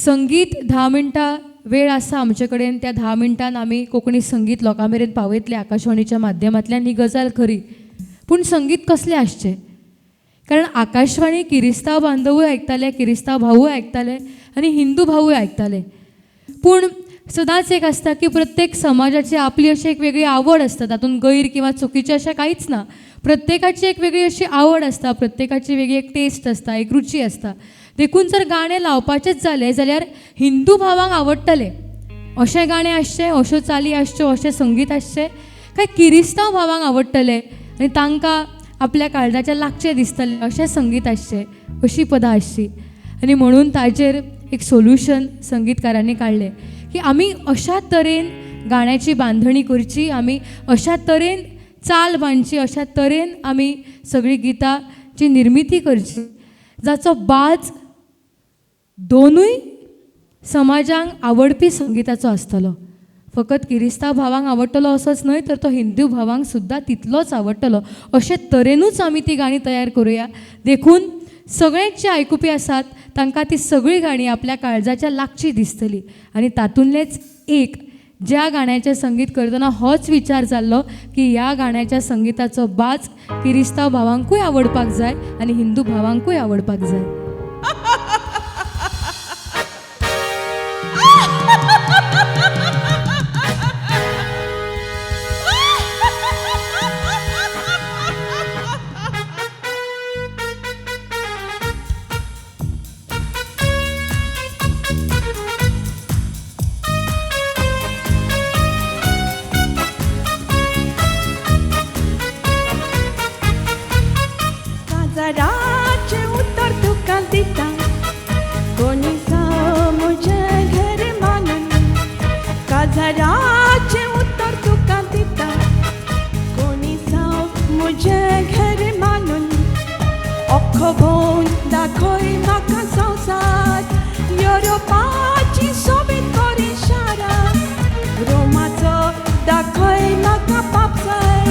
संगीत 10 मिनटां वेळ आसा आमचे कडेन त्या 10 मिनटान आमी कोंकणी संगीत लोकां मेरेन पावयतले आकाशवाणीच्या माध्यमांतल्यान ही गजाल खरी पूण संगीत कसलें आसचें कारण आकाशवाणी किरिस्तांव बांधवूय आयकताले किरिस्तांव भावूय आयकताले आनी हिंदू भावूय आयकताले पूण सदांच एक आसता की प्रत्येक समाजाची आपली अशी एक वेगळी आवड आसता तातूंत गैर किंवा चुकीचें अशें कांयच ना प्रत्येकाची एक वेगळी अशी आवड आसता प्रत्येकाची वेगळी एक टेस्ट आसता एक रुची आसता देखून जर गाणें लावपाचेंच जालें जाल्यार हिंदू भावांक आवडटलें अशें गाणें आसचें अश्यो चाली आसच्यो अशें संगीत आसचें काय किरिस्तांव भावांक आवडटलें आनी तांकां आपल्या काळजाच्या लागचें दिसतलें अशें संगीत आसचें अशी पदां आसची आनी म्हणून ताचेर एक सोल्युशन संगीतकारांनी काडलें की आमी अशा तरेन गाण्याची बांधणी करची आमी अशा तरेन चाल बांदची अशा तरेन आमी सगळीं गितांची निर्मिती करची जाचो बाज दोनूय समाजांक आवडपी संगीताचो आसतलो फकत किरिस्तांव भावांक आवडटलो असोच न्हय तर तो हिंदू भावांक सुद्दां तितलोच आवडटलो अशे तरेनूच आमी ती गाणी तयार करुया देखून सगळेच जे आयकुपी आसात तांकां ती सगळीं गाणी आपल्या काळजाच्या लागची दिसतली आनी तातूंतलेच एक ज्या गाण्याचें संगीत करतना होच विचार जाल्लो की ह्या गाण्याच्या संगीताचो बाज किरिस्तांव भावांकूय आवडपाक जाय आनी हिंदू भावांकूय आवडपाक जाय म्हजें घर मानून अख्खो भोवन दाखय म्हाका संवसार युरोपाची सोबीत करी शारां रोमाचो दाखय म्हाका पापसाय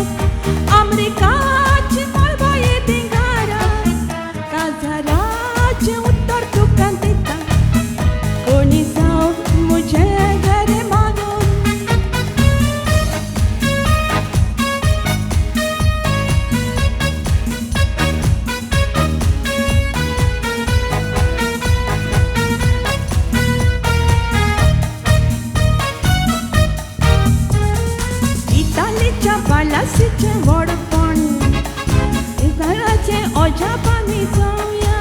अमेरिकाची मळबाये दिंगारां काजाराचें उत्तर तुका दिता कोणी जावं म्हजें घर मानून इतालीच्या बालासीचें व्हडपण घराचें अजापांनी जावया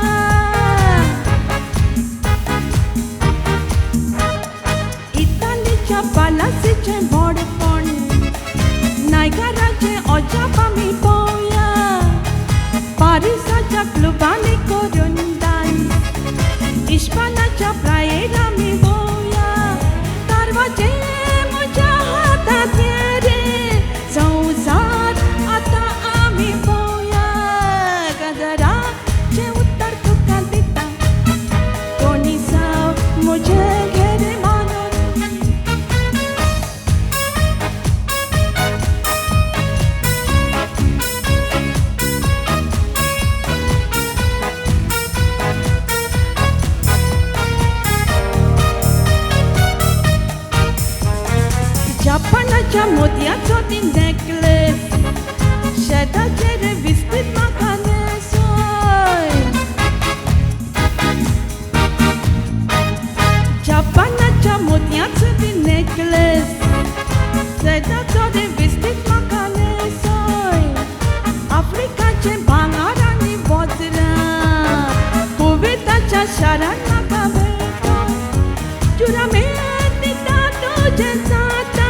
इतालीच्या बालासीचें व्हडपण नायगराचें अजापांनी पळोवया पारिसाच्या क्लुबांनी करून डान्स इस्पानाच्या प्रायेर आमी भोवया कारवाचें म्हज्या हातांत रे संवसार आतां आमी पळोवया गजराचें उत्तर तुका दिता कोणी जावं म्हजें घर मानून जापानाच्या मोतयाचो ती नेकलेस शेताचेर विस्तीत म्हाका न्हेसोय जापानाच्या मोतयाचो ती नेकलेस शेताचो ती विस्तीत म्हाका न्हेसोय आफ्रिकाचे भांगार आनी वज्रां कुवेताच्या शारान म्हाका मेळटा जुरामेत दिता तुजें जाता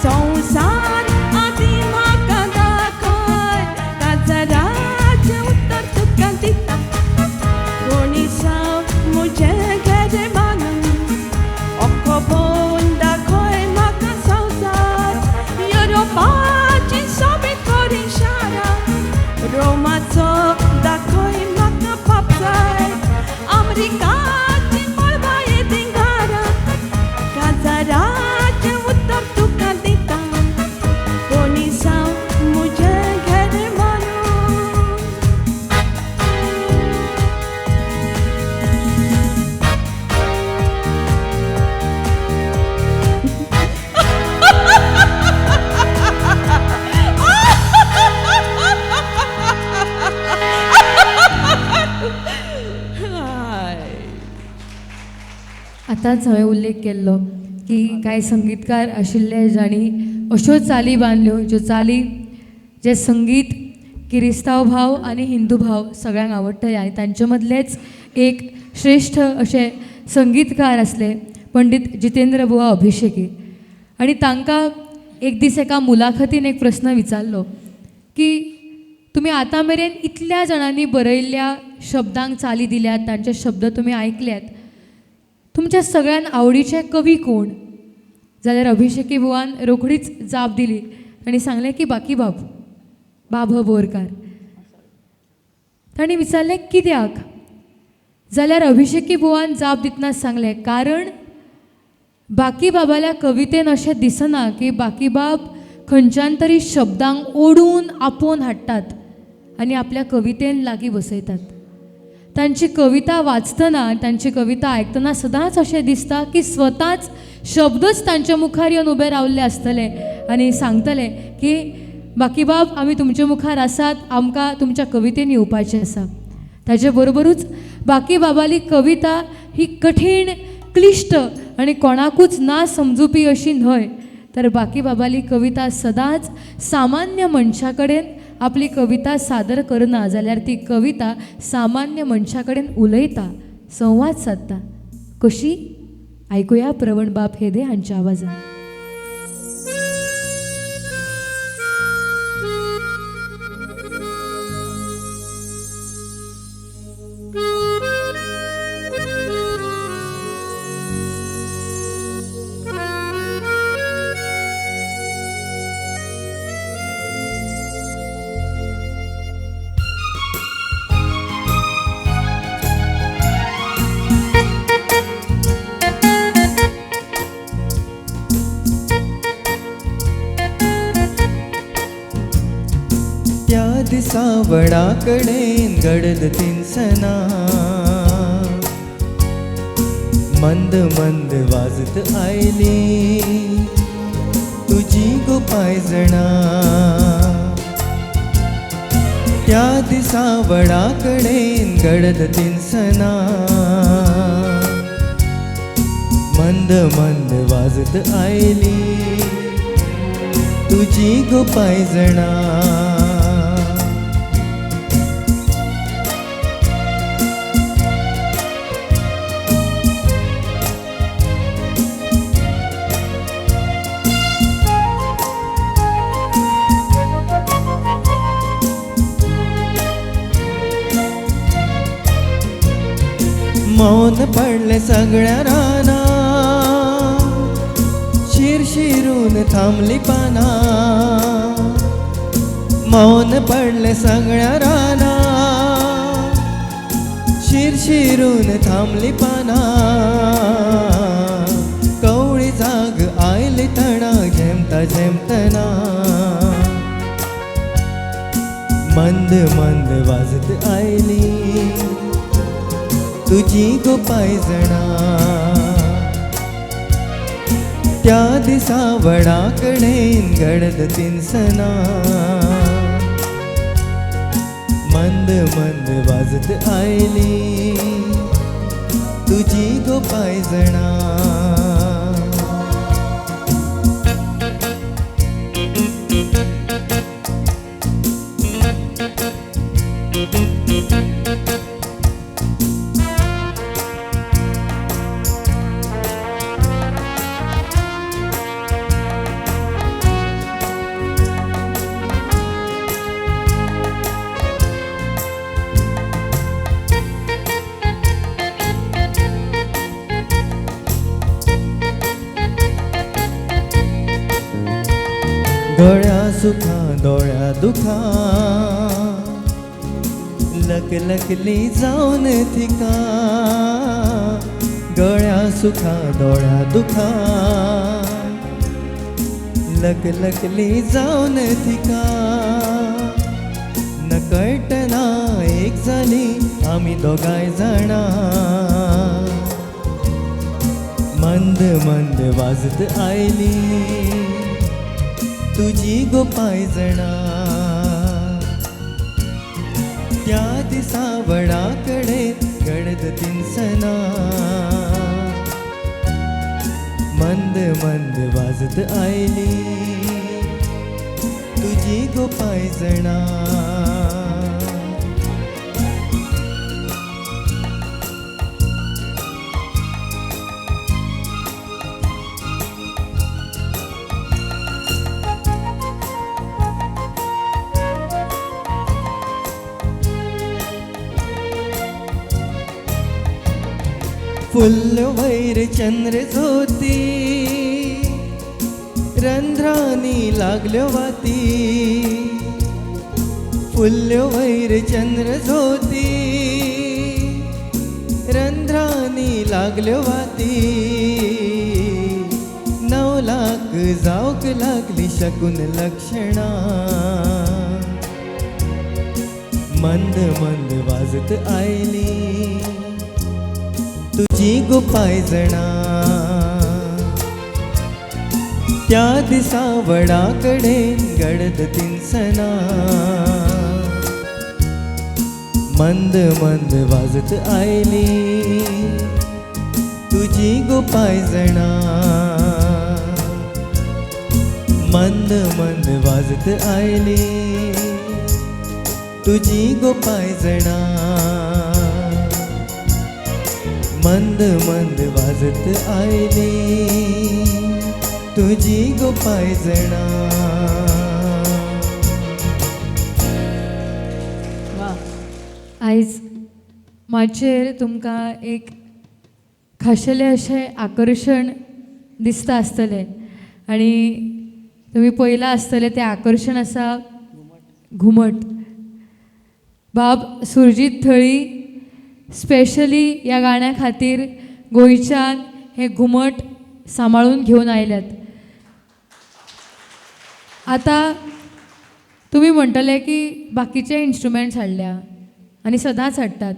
संवसार आदी म्हाका दाखय काजराचें उत्तर तुका दिता कोणी जावं म्हजें घर मानून अख्खो भोवन दाखय म्हाका संवसार युरोपाची सोबीत करी शारां रोमाचो दाखय म्हाका पापसाय अमेरिकाची मळबाये दिंगारां काजराचें उत्तर तुका दिता कोणी जावं म्हजें घर मानून आतांच हांवें उल्लेख केल्लो की कांय संगीतकार आशिल्ले जाणी अश्यो चाली बांदल्यो ज्यो चाली जे संगीत किरिस्तांव भाव आनी हिंदू भाव सगळ्यांक आवडटले आनी तांचे मदलेच एक श्रेश्ठ अशे संगीतकार आसले पंडीत जितेंद्र बुवा अभिषेकी आनी तांकां एक दीस एका मुलाखतीन एक प्रस्न विचारलो की तुमी आतां मेरेन इतल्या जाणांनी बरयल्ल्या शब्दांक चाली दिल्यात तांचे शब्द तुमी आयकल्यात तुमच्या सगळ्यान आवडीचे कवी कोण जाल्यार अभिषेकी बुवान रोखडीच जाप दिली आनी सांगलें की बाकीबाब बाब बोरकार ताणें विचारलें कित्याक जाल्यार अभिषेकी बुवान जाप दितना सांगलें कारण बाकीबाबाल्या कवितेन अशें दिसना की बाकीबाब खंयच्यान तरी शब्दांक ओडून आपोवन हाडटात आनी आपल्या कवितेन लागीं बसयतात तांची कविता वाचतना तांची कविता आयकतना सदांच अशें दिसता की स्वताच शब्दच तांच्या मुखार येवन उबे रावल्ले आसतले आनी सांगतले की बाकीबाब आमी तुमच्या मुखार आसात आमकां तुमच्या कवितेन येवपाचें आसा ताचे बरोबरूच बाकीबाबाली कविता ही कठीण क्लिश्ट आनी कोणाकूच ना समजुपी अशी न्हय तर बाकीबाबाली कविता सदांच सामान्य मनशा कडेन आपली कविता सादर करना जाल्यार ती कविता सामान्य मनशा कडेन उलयता संवाद साधता कशी आयकुया प्रवण बाब हेदे हांच्या आवाजान दिसावडा कडेन घडत तिनसना मंद मंद वाजत आयली तुझी गो पायजणा त्या दिसावडा कडेन घडत तिनसना मंद मंद वाजत आयली तुझी गो पायजणा मौन पडले सगळ्या राना शिरशिरून थांबली पाना मौन पडले सगळ्या राना शिरशिरून थांबली पाना कवळी जाग आयली तणा झेमता झेमतना मंद मंद वाजत आयली तुझी गो पायजणा त्या दिसावडा कडेन घडत तिनसना मंद मंद वाजत आयली तुझी गो पायजणा डोळ्या सुखा डोळ्या दुखा लकलकली जाऊन थिका डोळ्या सुखा डोळ्या दुखा लकलकली जाऊन थिका नकळटना एक झाली आम्ही दोघाय जाणा मंद मंद वाजत आयली तुझी गो पायजणा त्या दिसावडा कडेन घडत तिनसना मंद मंद वाजत आयली तुझी गो पायजणा फुल्ल वैर चंद्र ज्योती रंध्रानी लागल्यो वाती फुल्ल वैर चंद्र ज्योती रंध्रानी लागल्यो वाती 9 लाख जावक लागली शकून लक्षणा मंद मंद वाजत आयली तुझी गो पायजणा त्या दिसावडा कडेन घडत तिनसना मंद मंद वाजत आयली तुझी गो पायजणा मंद मंद वाजत आयली तुझी गो पायजणा मंद मंद वाजत आयली तुझी गो पायजणा आयज माचेर तुमकां एक खाशेलें अशें आकर्शण दिसता आसतलें आनी तुमी पळयलां आसतलें तें आकर्शण आसा घुमट. बाब सुरजीत थळी स्पेशली ह्या गाण्या खातीर गोंयच्यान हें घुमट सांबाळून घेवन आयल्यात. आतां तुम्ही म्हणटले की बाकीचे इन्स्ट्रुमेंट्स हाडल्या आनी सदांच हाडटात,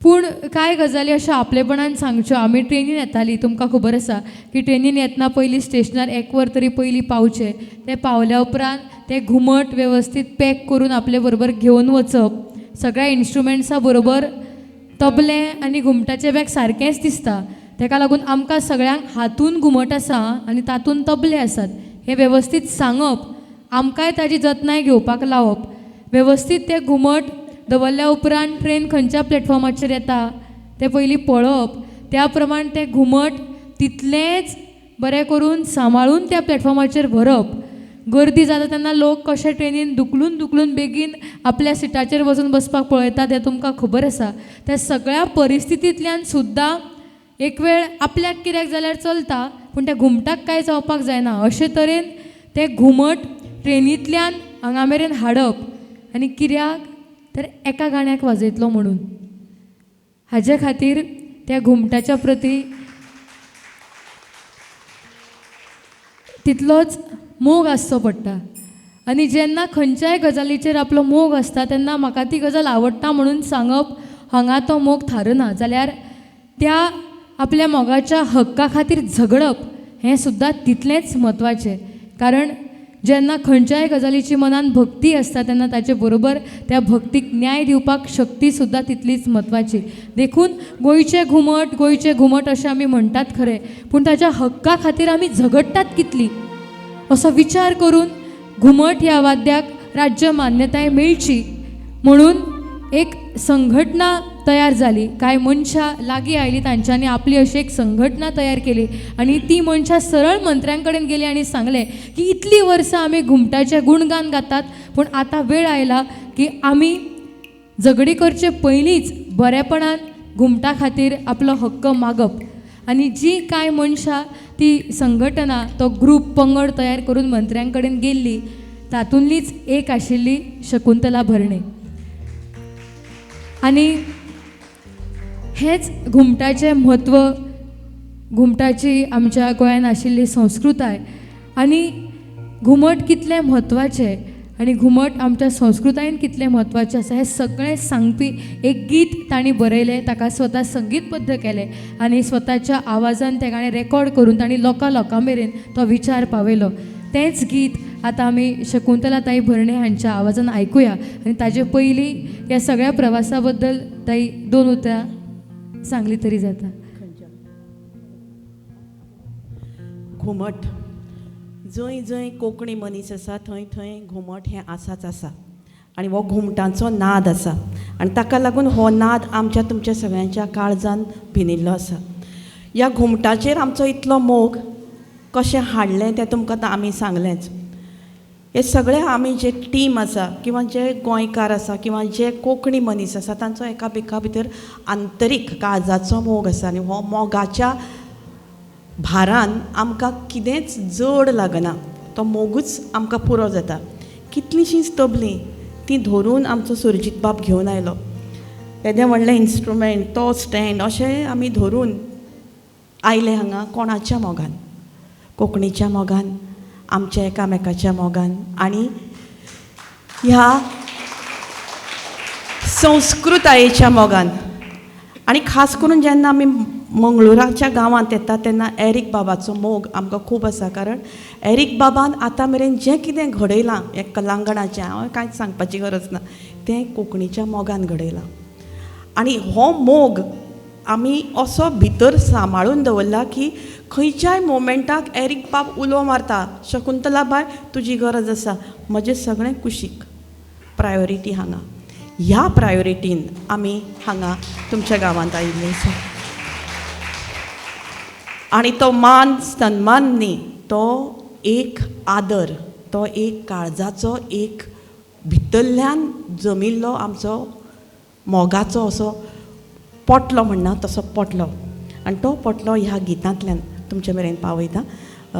पूण कांय गजाली अशो आपलेपणान सांगच्यो. आमी ट्रेनीन येतालीं, तुमकां खबर आसा की ट्रेनीन येतना पयलीं स्टेशनार 1 वर तरी पयलीं पावचें. ते पावल्या उपरांत ते घुमट वेवस्थीत पॅक करून आपले बरोबर घेवन वचप. सगळ्या इन्स्ट्रुमेंट्सा बरोबर तबले आनी घुमटाचें बॅग सारकेंच दिसता. ताका लागून आमकां सगळ्यांक हातून घुमट आसा आनी तातूंत तबले आसात हें वेवस्थीत सांगप, आमकांय ताजी जतनाय घेवपाक लावप. वेवस्थीत ते घुमट दवरल्या उपरांत ट्रेन खंयच्या प्लॅटफॉर्माचेर येता तें पयलीं पळोवप. त्या प्रमाण तें घुमट तितलेंच बरें करून सांबाळून त्या प्लॅटफॉर्माचेर व्हरप. गर्दी जाता तेन्ना लोक कशे ट्रेनीन दुखलून बेगीन आपल्या सिटाचेर वचून बसपाक पळयतात हें तुमकां खबर आसा. त्या सगळ्या परिस्थितींतल्यान सुद्दां एक वेळ आपल्याक कित्याक जाल्यार चलता, पूण त्या घुमटाक कांय जावपाक जायना. अशे तरेन तें घुमट ट्रेनींतल्यान हांगा मेरेन हाडप. आनी कित्याक तर एका गाण्याक वाजयतलो म्हणून. हाजे खातीर त्या घुमटाच्या प्रती तितलोच मोग आसचो पडटा. आनी जेन्ना खंयच्याय गजालीचेर आपलो मोग आसता तेन्ना म्हाका ती गजाल आवडटा म्हणून सांगप, हांगा तो मोग थारना जाल्यार त्या आपल्या मोगाच्या हक्का खातीर झगडप हें सुद्दां तितलेंच म्हत्वाचें. कारण जेन्ना खंयच्याय गजालीची मनान भक्ती आसता तेन्ना ताचे बरोबर त्या भक्तीक न्याय दिवपाक शक्ती सुद्दां तितलीच म्हत्वाची. देखून गोंयचे घुमट अशें आमी म्हणटात खरें, पूण ताच्या हक्का खातीर आमी झगडटात कितली असो विचार करून घुमट ह्या वाद्याक राज्य मान्यताय मेळची म्हणून एक संघटना तयार जाली. कांय मनशां लागीं आयलीं, तांच्यांनी आपली अशी एक संघटना तयार केली आनी ती मनशां सरळ मंत्र्यां कडेन गेली आनी सांगलें की इतलीं वर्सां आमी घुमटाचें गुणगान गातात, पूण आतां वेळ आयला की आमी झगडी करचे पयलींच बरेपणान घुमटा खातीर आपलो हक्क मागप. आनी जी कांय मनशां ती संघटना तो ग्रूप पंगड तयार करून मंत्र्यां कडेन गेल्ली तातूंतलीच एक आशिल्ली शकुंतला भरणे. आनी हेच घुमटाचें म्हत्व, घुमटाची आमच्या गोंयांत आशिल्ली संस्कृताय आनी घुमट कितलें म्हत्वाचें आनी घुमट आमच्या संस्कृतायेन कितलें म्हत्वाचें आसा हें सगळें सांगपी एक गीत तांणी बरयलें. ताका स्वता संगीतबद्ध केलें आनी स्वताच्या आवाजान तें गाणें रेकॉर्ड करून तांणी लोकां मेरेन तो विचार पावयलो. तेंच गीत आतां आमी शकुंतलाताई भरणे हांच्या आवाजान आयकुया. आनी ताजे पयलीं ह्या सगळ्या प्रवासा बद्दल ताई 2 उतरां सांगली तरी जाता. घुमट जंय जंय कोंकणी मनीस आसा थंय थंय घुमट हें आसाच आसा आनी हो घुमटांचो नाद आसा आनी ताका लागून हो नाद आमच्या तुमच्या सगळ्यांच्या काळजान भिनिल्लो आसा. ह्या घुमटाचेर आमचो इतलो मोग कशें हाडलें तें तुमकां आमी सांगलेंच. हे सगळे आमी जे टीम आसा किंवा जे गोंयकार आसा किंवा जे कोंकणी मनीस आसा तांचो एका भितर आंतरीक काळजाचो मोग आसा आनी हो मोगाच्या भारान आमकां कितेंच जड लागना. तो मोगूच आमकां पुरो जाता. कितलींशींच तबलीं ती धरून आमचो सुरजीत बाब घेवन आयलो. तेदें व्हडलें इन्स्ट्रुमेंट, तो स्टँड अशें आमी धरून आयले हांगा कोणाच्या मोगान, कोंकणीच्या मोगान, आमच्या एकामेकाच्या मोगान आनी ह्या संस्कृतायेच्या मोगान. आनी खास करून जेन्ना आमी मंगळुराच्या गांवांत येता तेन्ना एरीक बाबाचो मोग आमकां खूब आसा. कारण एरीक बाबान आतां मेरेन जें कितें घडयलां हें कलांगणाचें, हांव कांयच सांगपाची गरज ना, तें कोंकणीच्या मोगान घडयलां. आनी हो मोग आमी असो भितर सांबाळून दवरला की खंयच्याय मोमेंटाक एरीक बाब उलो मारता, शकुंतला बाय तुजी गरज आसा, म्हजें सगळें कुशीक, प्रायोरिटी हांगा. ह्या प्रायोरिटीन आमी हांगा तुमच्या गांवांत आयिल्लीं आसा. आनी तो मान सन्मान न्ही, तो एक आदर, तो एक काळजाचो एक भितरल्यान जमिल्लो आमचो मोगाचो असो पोटलो म्हणना तसो पोटलो. आनी तो पोटलो ह्या गितांतल्यान तुमचे मेरेन पावयता.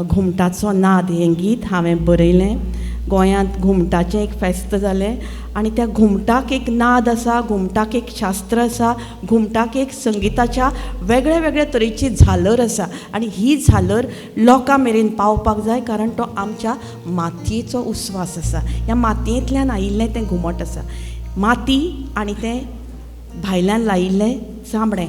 घुमटाचो नाद हें गीत हांवें बरयलें गोंयांत घुमटाचें एक फेस्त जालें आनी त्या घुमटाक एक नाद आसा, घुमटाक एक शास्त्र आसा, घुमटाक एक संगिताच्या वेगळ्या वेगळ्या तरेची झालर आसा आनी ही झालर लोकां मेरेन पावपाक जाय कारण तो आमच्या मातयेचो उस्वास आसा. ह्या मातयेंतल्यान आयिल्लें तें घुमट आसा. माती आनी तें भायल्यान लायिल्लें चामडें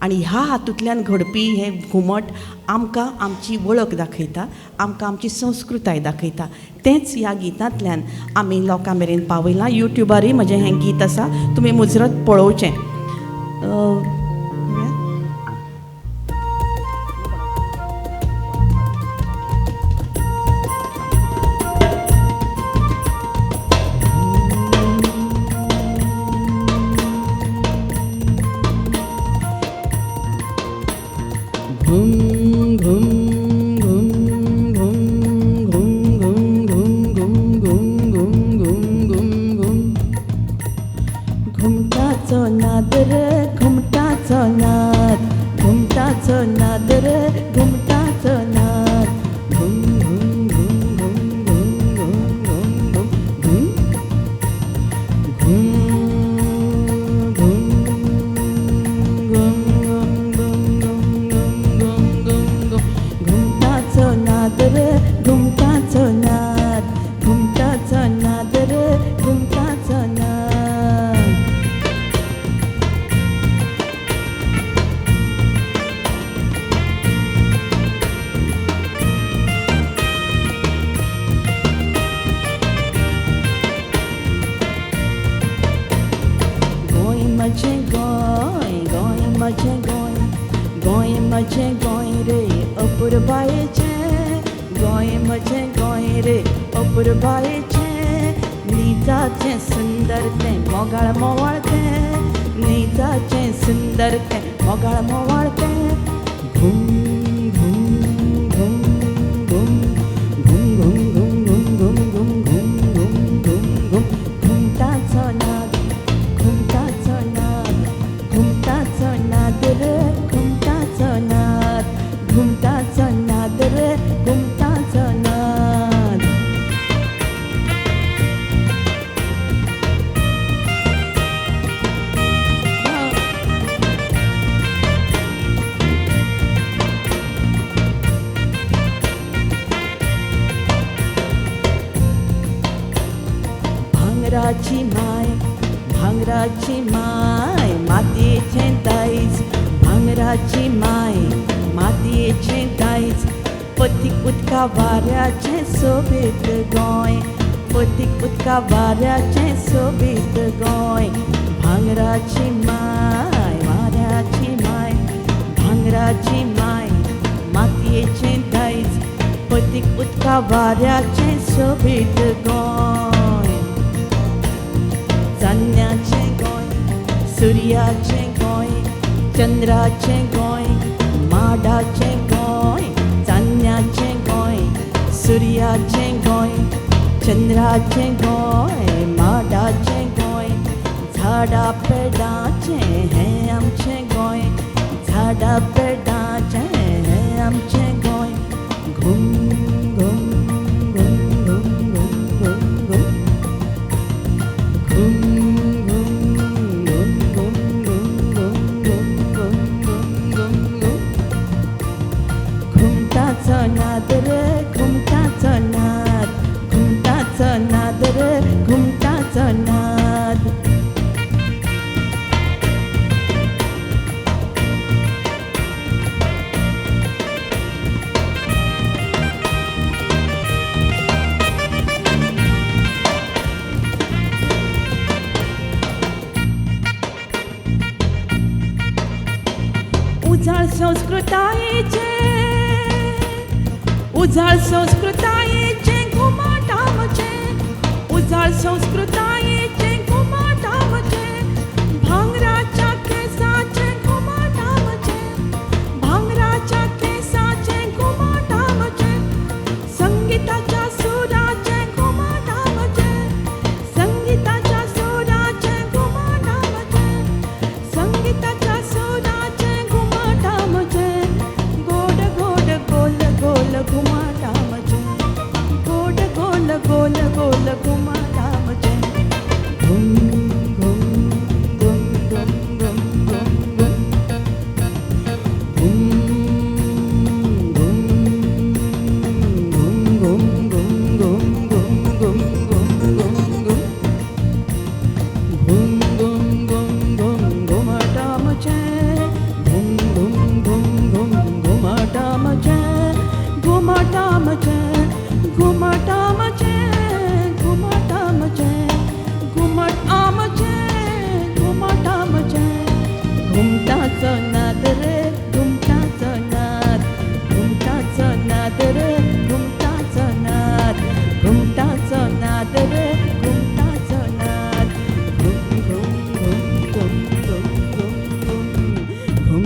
आनी ह्या हातूंतल्यान घडपी हें घुमट आमकां आमची वळख दाखयता, आमकां आमची संस्कृताय दाखयता. तेंच ह्या गितांतल्यान आमी लोकां मेरेन पावयलां. युट्यूबारूय म्हजें हें गीत आसा, तुमी मुजरत पळोवचें. घुम घुम घुम घुम घुम घुम घुम घुम घुम घुम घुम घुम घुमटाचो नाद रे घुमटाचो नाद, घुमटाचो नाद रे घुमटाचो नाद. घुम घुम घुम घुम घुम घुम घुम घुम घुमटाचो नाद रे घुमटाचो नाद, घुमटाचो नाद रे घुमटाचो नाद. गोंय म्हजें गोंय, गोंय म्हजें गोंय, गोंय म्हजें गोंय रे अपुरबायेचें, गोंय म्हजें गोंय रे अपुरबायेचें. निजाचें सुंदर तें मोगाळ मोवाळ तें, निजाचें सुंदर तें मोगाळ मोवाळ तें. घुम घुम घुम घुम घुम घुम घुम घुम घुम घुम घुम घुम घुम घुमटाचो नाद, घुमटाचो नाद, घुमटाचो नाद रे घुमटाचो नाद, घुमटाचो नाद रे घुमटाचो नाद. भांगराची माय, भांगराची माय, मातयेचें दायज, भांगराची माय, मातयेचें दायज. पथीक उदका वाऱ्याचें सोबीत गोंय, पथीक उदका वाऱ्याचें सोबीत गोंय. भांगराची माय, वाऱ्याची माय, भांगराची माय, मातयेचें दायज. पथीक उदका वाऱ्याचें सोबीत गोंय. चान्न्याचें गोंय, सुर्याचें गोंय, चंद्राचें गोंय, माडाचें गोंय. चान्न्याचें गोंय, सुर्याचें गोंय, चंद्राचें गोंय, माडाचें गोंय. झाडां पेडाचें हें आमचें गोंय, झाडां पेडाचें हें आमचें गोंय. घुम घुम घुम घुम घुम घुम घुम. घुमटाचो नाद रे घुमटाचो नाद, घुमटाचो नाद रे घुमटाचो नाद. उजाळ संस्कृतायेचे, उजाळ संस्कृतायेचे घुमट आमचें, उजाळ संस्कृतायेचे घुमट आमचें. भांगराच्या केसाचें घुमट आमचें, भांगराच्या केसाचें घुमट आमचें. संगीताच्या सुराचें घुमट आमचें, संगीताच्या सुराचें घुमट आमचें, संगीताच्या सुराचें घुमट आमचें. गोड गोड गोल गोल घुमट आमचें, गोड गोल गोल घुमटाचो नाद रे घुमटाचो नाद घुमटाचो नाद रे घुमटाचो नाद घुमटाचो नाद रे घुमटाचो नाद घुम घुम घुम घुम घुम घुम घुम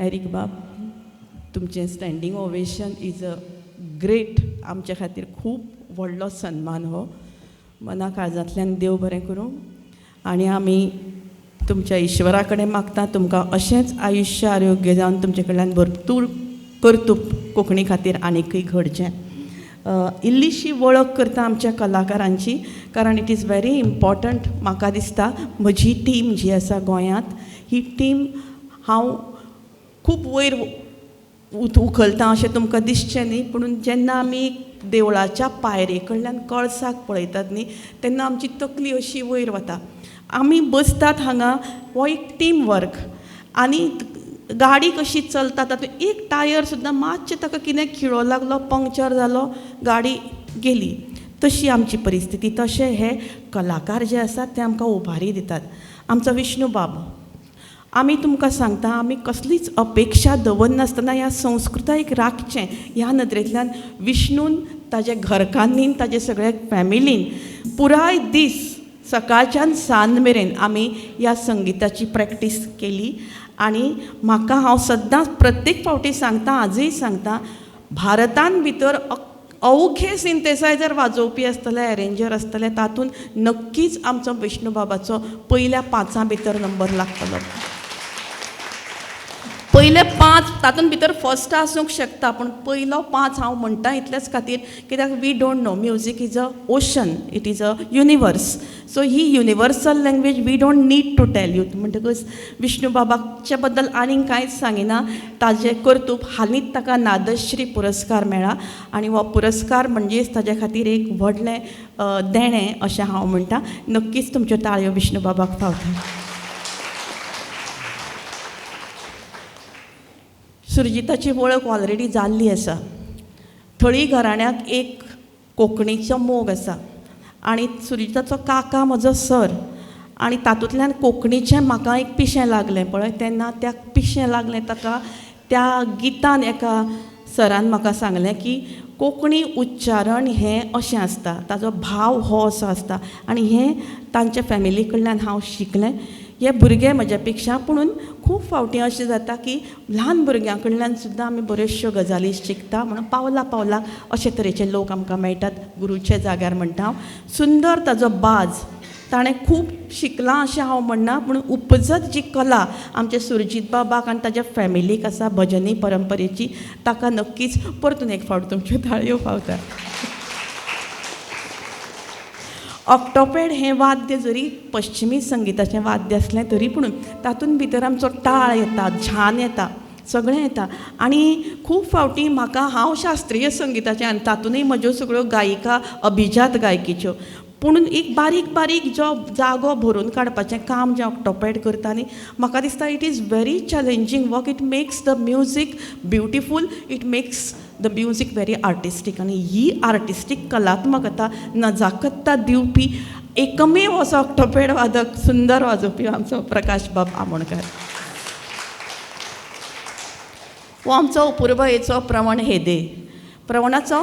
एरिक बाब तुमचें standing ovation is a great आमचे खातीर खूब व्हडलो सन्मान हो मना काळजांतल्यान देव बरें करूं आनी आमी तुमच्या इश्वरा कडेन मागता तुमकां अशेंच आयुश्य आरोग्य जावन तुमचे कडल्यान भरपूर कर्तूब कोंकणी खातीर आनीकय घडचें इल्लीशी वळख करता आमच्या कलाकारांची कारण इट इज व्हेरी इम्पॉर्टंट म्हाका दिसता म्हजी टीम जी आसा गोंयांत ही टीम हांव खूब वयर उखलता अशें तुमकां दिसचें न्ही पूण जेन्ना आमी देवळाच्या पायरे कडल्यान कळसाक पळयतात न्ही तेन्ना आमची तकली अशी वयर वता आमी बसतात हांगा हो एक टीम वर्क आनी गाडी कशी चलता तातूंत एक टायर सुद्दां मातशें ताका कितें खिळो लागलो पंक्चर जालो गाडी गेली तशी आमची परिस्थिती तशें हे कलाकार जे आसात ते आमकां उभारी दितात आमचो विष्णू बाब आमी तुमकां सांगता आमी कसलीच अपेक्षा दवरनासतना ह्या संस्कृतायेक राखचें ह्या नदरेंतल्यान विष्णून ताजे घरकान्नीन ताजे सगळ्या फॅमिलीन पुराय दीस सकाळच्यान सांज मेरेन आमी ह्या संगिताची प्रॅक्टीस केली आनी म्हाका हांव सद्दां प्रत्येक फावटी सांगता आजूय सांगता भारतान भितर अवघे सिंथेसायझर वाजोवपी आसतले एरेंजर आसतले तातूंत नक्कीच आमचो विष्णू बाबाचो पयल्या 5 भितर नंबर लागतलो पयले 5 तातूंत भितर फर्स्ट आसूंक शकता पूण पयलो 5 हांव म्हणटा इतलेच खातीर कित्याक we don't know music is a ocean it is a universe so he universal language we don't need to tell you म्हणटकच विष्णू बाबाच्या बद्दल आनीक कांयच सांगिना ताजे कर्तूब हालींच ताका नादश्री पुरस्कार मेळ्ळा आनी हो पुरस्कार म्हणजेच ताजे खातीर एक व्हडलें देणें अशें हांव म्हणटा नक्कीच तुमच्यो ताळयो विष्णू बाबाक फावता सुरजिताची वळख ऑलरेडी जाल्ली आसा थळी घराण्याक एक कोंकणीचो मोग आसा आनी सुरजिताचो काका म्हजो सर आनी तातूंतल्यान कोंकणीचें म्हाका एक पिशें लागलें पळय तेन्ना त्या पिशें लागलें ताका त्या गितान एका सरान म्हाका सांगलें की कोंकणी उच्चारण हें अशें आसता ताजो भाव हो असो आसता आनी हें तांच्या फॅमिली कडल्यान हांव शिकलें हे भुरगे म्हज्या पेक्षा पुणून खूब फावटी अशें जाता की ल्हान भुरग्यां कडल्यान सुद्दां आमी बऱ्योचश्यो गजाली शिकता म्हणून पावला पावलाक अशे तरेचे लोक आमकां मेळटात गुरूचे जाग्यार म्हणटा हांव सुंदर ताजो बाज ताणें खूब शिकलां अशें हांव म्हणना पूण उपजत जी कला आमच्या सुरजीत बाबाक आनी ताज्या फॅमिलीक आसा भजनी परंपरेची ताका नक्कीच परतून एक फावट तुमच्यो ताळयो फावता ऑक्टोपॅड हें वाद्य जरी पश्चिमी संगिताचें वाद्य आसलें तरी पूण तातूंत भितर आमचो टाळ येता झान येता सगळें येता आनी खूब फावटी म्हाका हांव शास्त्रीय संगिताचें आनी तातूंतय म्हज्यो सगळ्यो गायिका अभिजात गायकीच्यो पूण एक बारीक बारीक जो जागो भरून काडपाचें काम जें ऑक्टोपॅड करता न्ही म्हाका दिसता it is very challenging work it makes the music beautiful it makes the music very artistic आनी ही आर्टिस्टीक कलात्मकता नजाकतता दिवपी एकमेव असो ऑक्टोपॅड वादक सुंदर वाजोवपी आमचो प्रकाश बाब आमोणकार हो आमचो अपुर्बायेचो प्रवण हेदे प्रवणाचो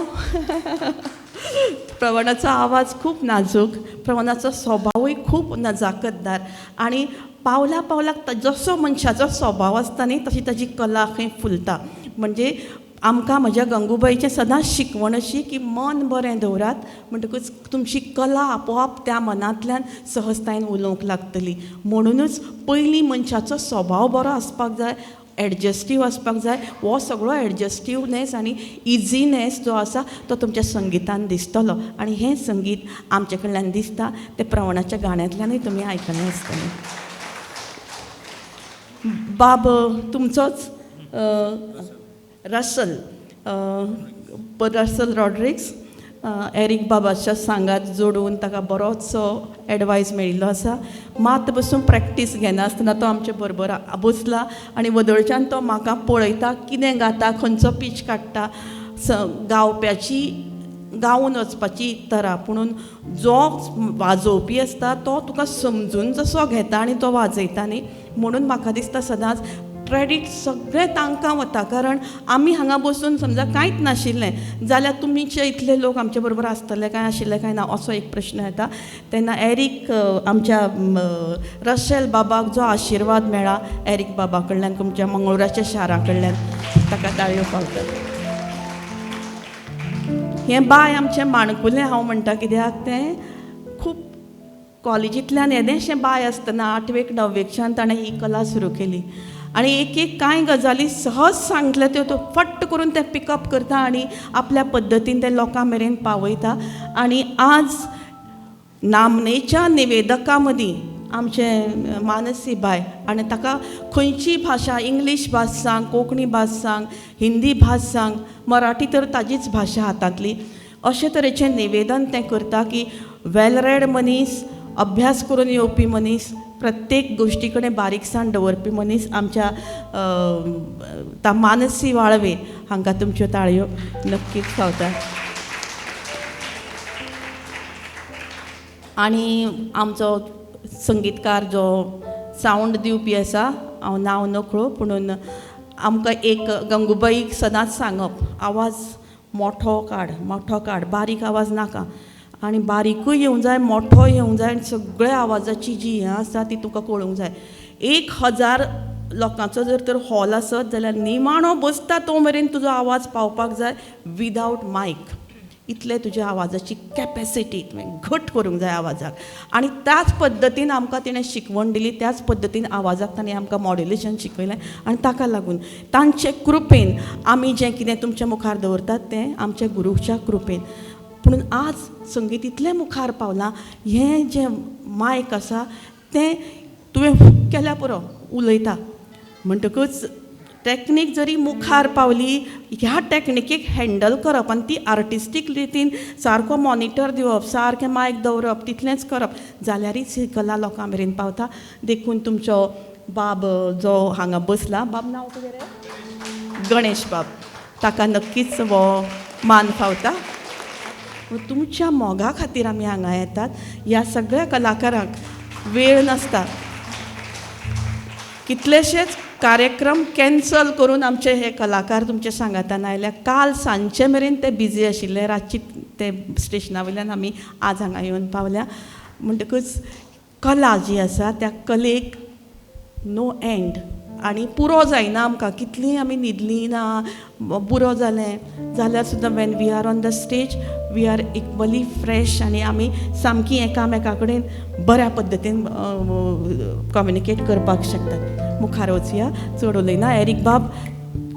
आवाज खूब नाजूक प्रवणाचो स्वभावूय खूब नजाकतदार आनी पावला पावलाक जसो मनशाचो स्वभाव आसता न्ही तशी ताजी कला खंय फुलता म्हणजे आमकां म्हज्या गंगूबाईचें सदांच शिकवण अशी की मन बरें दवरात म्हणटकूच तुमची कला आपोआप त्या मनांतल्यान सहजतायेन उलोवंक लागतली म्हणूनच पयलीं मनशाचो स्वभाव बरो आसपाक जाय एडजस्टीव आसपाक जाय हो सगळो एडजस्टिवनेस आनी इजीनेस जो आसा तो तुमच्या संगितान दिसतलो आनी हें संगीत आमचे कडल्यान दिसता तें प्रवणाच्या गाण्यांतल्यानूय तुमी आयकलें आसतलें बाब तुमचोच रसल रॉड्रिग्स एरीक बाबाच्या सांगात जोडून ताका बरोचसो एडवायस मेळिल्लो आसा. मात बसून प्रॅक्टीस घेनासतना तो आमचे बरोबर बसला आनी वदळच्यान तो म्हाका पळयता कितें गाता, खंयचो पीच काडटा, गावप्याची गावून वचपाची तरा. पुणून जो वाजोवपी आसता तो तुका समजून जसो घेता आनी तो वाजयता न्ही, म्हणून म्हाका दिसता सदांच क्रेडीट सगळें तांकां वता. कारण आमी हांगा बसून समजा कांयच नाशिल्लें जाल्यार तुमीचे इतले लोक आमचे बरोबर आसतले काय आशिल्ले काय ना असो एक प्रश्न येता. तेन्ना एरीक आमच्या रशेल बाबाक जो आशिर्वाद मेळ्ळा एरीक बाबा कडल्यान, तुमच्या मंगळुराच्या शारा कडल्यान, ताका ताळयो पावतात. हें बाय आमचें माणकुलें हांव म्हणटा, कित्याक तें खूब कॉलेजींतल्यान येदेशें बाय आसतना 8वेक 9वेकच्यान ताणें ही कला सुरू केली आनी एक कांय गजाली सहज सांगतले त्यो तो फट्ट करून ते पिकअप करता आनी आपल्या पद्दतीन ते लोकां मेरेन पावयता. आनी आज नामनेच्या निवेदकां मदीं आमचे मानसी बाय, आनी ताका खंयची भाशा, इंग्लीश भास सांग, कोंकणी भास सांग, हिंदी भास सांग, मराठी तर ताजीच भाशा हातांतली, अशे तरेचें निवेदन तें करता की वेल रेड मनीस, अभ्यास करून येवपी मनीस, प्रत्येक गोश्टी कडेन बारीकसाण दवरपी मनीस आमच्या मानसी वाळवे हांकां तुमच्यो ताळयो नक्कीच पावता. आनी आमचो संगीतकार जो सावंड दिवपी आसा, हांव नांव नकळो, पुणून आमकां एक गंगूबाईक सदांच सांगप, आवाज मोठो काड, बारीक आवाज नाका. आनी बारीकूय येवंक जाय, मोठोय येवंक जाय, आनी सगळ्या आवाजाची जी हें आसा ती तुका कळूंक जाय. 1000 लोकांचो जर तर हॉल आसत जाल्यार निमाणो बसता तो मेरेन तुजो आवाज पावपाक जाय विदावट मायक. इतले तुज्या आवाजाची कॅपॅसिटी घट करूंक जाय आवाजाक. आनी त्याच पद्दतीन आमकां तिणें शिकवण दिली, त्याच पद्दतीन आवाजाक ताणें आमकां मॉड्युलेशन शिकयलें. आनी ताका लागून तांचे कृपेन आमी जें कितें तुमच्या मुखार दवरतात तें आमच्या गुरूच्या कृपेन. पुणून आज संगीत इतलें मुखार पावलां, हें जें मायक आसा तें तुवें केल्या पुरो उलयता म्हणटकूच टॅक्नीक जरी मुखार पावली, ह्या टॅक्निकेक हँडल करप आनी ती आर्टिस्टीक रितीन सारको मॉनिटर दिवप, सारकें मायक दवरप, तितलेंच करप जाल्यारच ही कला लोकां मेरेन पावता. देखून तुमचो बाब जो हांगा बसला, बाब नांव कितें रे? गणेश बाब, ताका नक्कीच हो मान फावता. तुमच्या मोगा खातीर आमी हांगा येतात. ह्या सगळ्या कलाकारांक वेळ नासता, कितलेशेच कार्यक्रम कॅन्सल करून आमचे हे कलाकार तुमच्या सांगातान आयल्या. काल सांजचे मेरेन ते बिजी आशिल्ले, रातची ते स्टेशना वयल्यान आमी आज हांगा येवन पावल्या. म्हणटकूच कला जी आसा त्या कलेक नो एंड आनी पुरो जायना आमकां. कितलीं आमी न्हिदलीं ना, पुरो जालें जाल्यार सुद्दां when we are on the stage we are equally fresh आनी आमी सामकी एकामेका कडेन बऱ्या पद्दतीन कम्युनिकेट करपाक शकतात. मुखार वचुया, चड उलयना. एरीक बाब,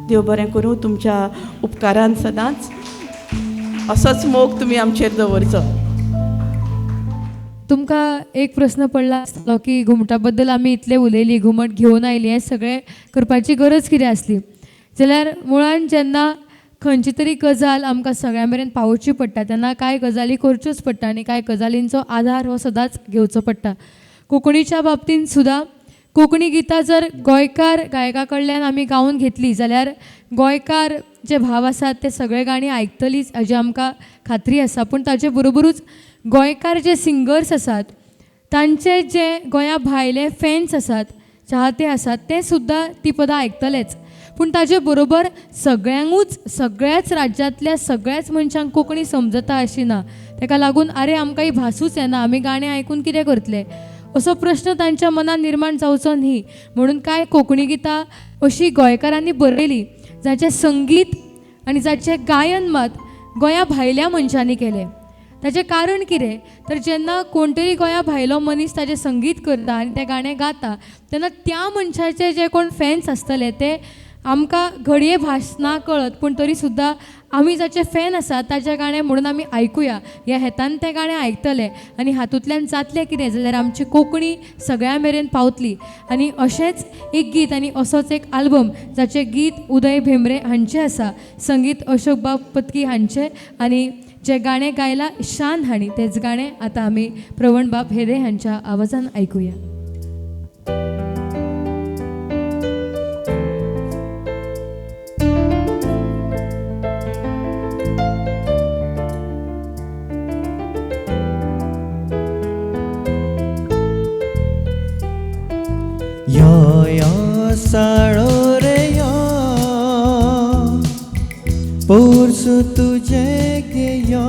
देव बरें करूं. तुमच्या उपकारान सदांच असोच मोग तुमी आमचेर दवरचो. तुमकां एक प्रश्न पडला आसतलो की घुमटा बद्दल आमी इतले उलयली, घुमट घेवन आयली, हें सगळें करपाची गरज कितें आसली. जाल्यार मुळान जेन्ना खंयची तरी गजाल आमकां सगळ्यां मेरेन पावोवची पडटा तेन्ना कांय गजाली करच्योच पडटा आनी कांय गजालींचो आधार हो सदांच घेवचो पडटा. कोंकणीच्या बाबतीन सुद्दां कोंकणी गितां जर गोंयकार गायका कडल्यान आमी गावन घेतली जाल्यार गोंयकार जे भाव आसात ते सगळे गाणी आयकतलीच हाजी आमकां खात्री आसा. पूण ताचे बरोबरूच गोंयकार जे सिंगर्स आसात तांचे जे गोंया भायले फॅन्स आसात, चाहते आसात, ते सुद्दां ती पदां आयकतलेच. पूण ताचे बरोबर सगळ्याच राज्यांतल्या सगळ्याच मनशांक कोंकणी समजता अशी ना. ताका लागून आरे आमकां ही भासूच येना, आमी गाणें आयकून कितें करतले असो प्रश्न तांच्या मनात निर्माण जावचो न्ही. म्हणून कांय कोंकणी गितां अशी गोंयकारांनी बरयली जाचें संगीत आनी जाचें गायन मात गोंया भायल्या मनशांनी केलें. ताचें कारण कितें तर जेन्ना कोण तरी गोंया भायलो मनीस ताचें संगीत करता आनी तें गाणें गाता तेन्ना त्या मनशाचे जे कोण फॅन्स आसतले ते आमकां घडये भास ना कळत पूण तरी सुद्दां आमी जाचे फॅन आसात ताचें गाणें म्हणून आमी आयकुया ह्या हेतान तें गाणें आयकतले आनी हातूंतल्यान जातलें कितें जाल्यार आमची कोंकणी सगळ्या मेरेन पावतली. आनी अशेंच एक गीत आनी असोच एक आल्बम जाचें गीत उदय भेंब्रे हांचें आसा, संगीत अशोक बाब पत्की हांचें आनी जे गाणें गायला शान हांणी तेच गाणें आतां आमी प्रवण बाब हेदे हांच्या आवाजान आयकुया. यो यो साळो रे यो पोरसू तुझे गे यो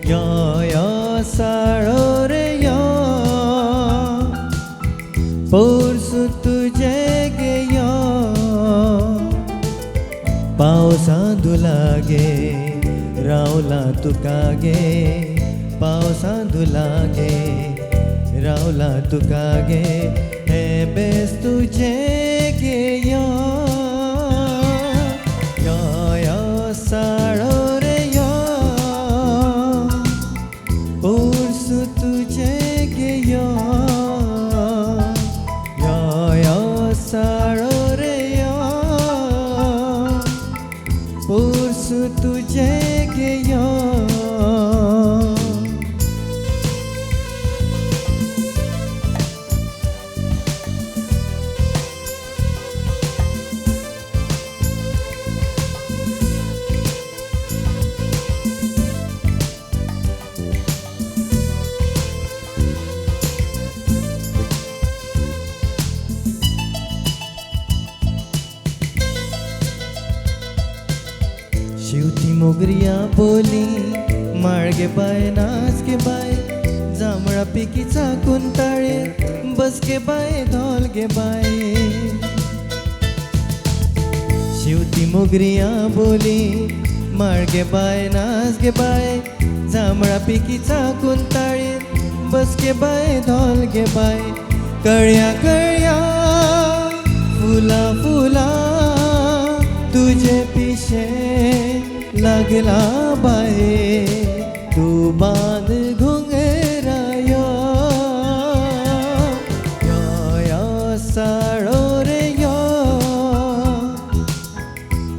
यो यो साळो रे यो पोरसू तुझे गे यो पावसांत लागे रावला तुका गे पावसांत लागे रावला तुका गे हे बेस तुझे गे यो यो यो साळो रे यो पोरसू तुझे गे यो यो यो साळो रे यो पोरसू तुझे गे यो. शिवती मोगरिया बोली माळगे बाय नाच गे बाय जांभळा पिकीचा कुंताळे बस गे बाय धोल गे बाय शिवती मोगरिया बोली माळगे बाय नाच गे बाय जांभळा पिकीचा कुंताळे बस गे बाय धोल गे बाय कळ्या कळ्या फुला फुला तुझे पिशे लागला बाये तू बांध घुंगरा यो यो यो साळो रे यो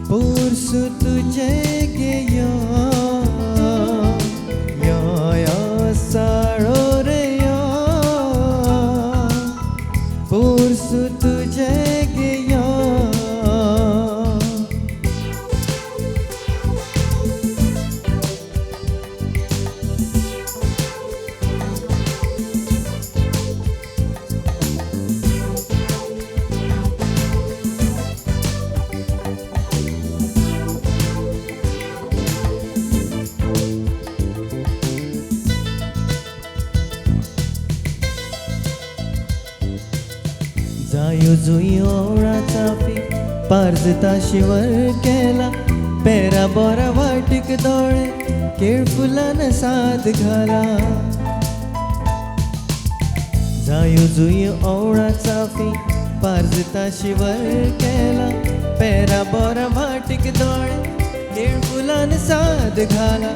पोरसू तुझे गे यो यो यो साळो रे यो पोरसू तुझे गे यो. जायो जुयो ओवळाचा पी पारजता शिवर केला पेरा बोरा वाटीक दोळे केळ फुलान साथ घाला जायो जुयो ओवळाचा पी पारजता शिवर केला पेरा बोरा वाटीक दोळे केळ फुलान साथ घाला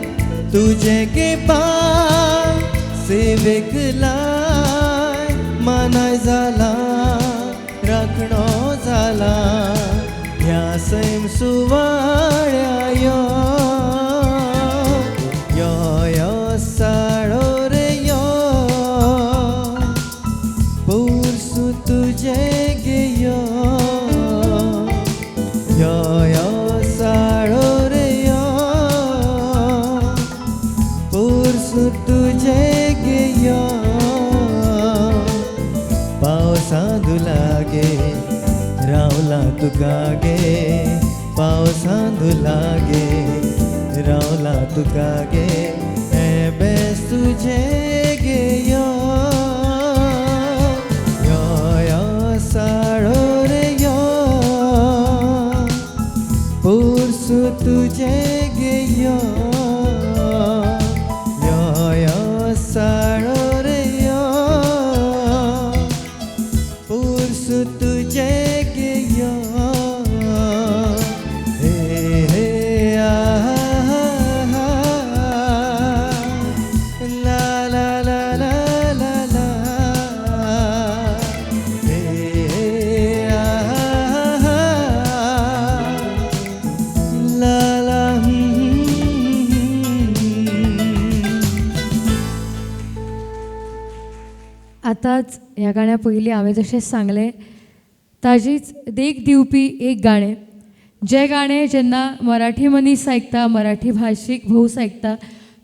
तुझे गे पाय सेवेक लाय मानाय जाला राखणो जाला ह्या सैम सुवाळ्या यो यो यो साळो रे यो पोरसू तुझे गे यो यो यो साळो रे यो पोरसू तुझे गे यो पावसांत लागे रावला तुका गे पावसांत लागे रावला तुका गे हे बेस तुझे गे यो यो यो साळो रे यो पोरसू तुझे गे यो यो यो साळो रे यो पोरसू तुझे गे यो हे हे आ ला ला आतांच ह्या गाण्या पयलीं हांवें जशें सांगलें ताजीच देख दिवपी एक गाणें, जें गाणें जेन्ना मराठी मनीस आयकता, मराठी भाशीक भोस आयकता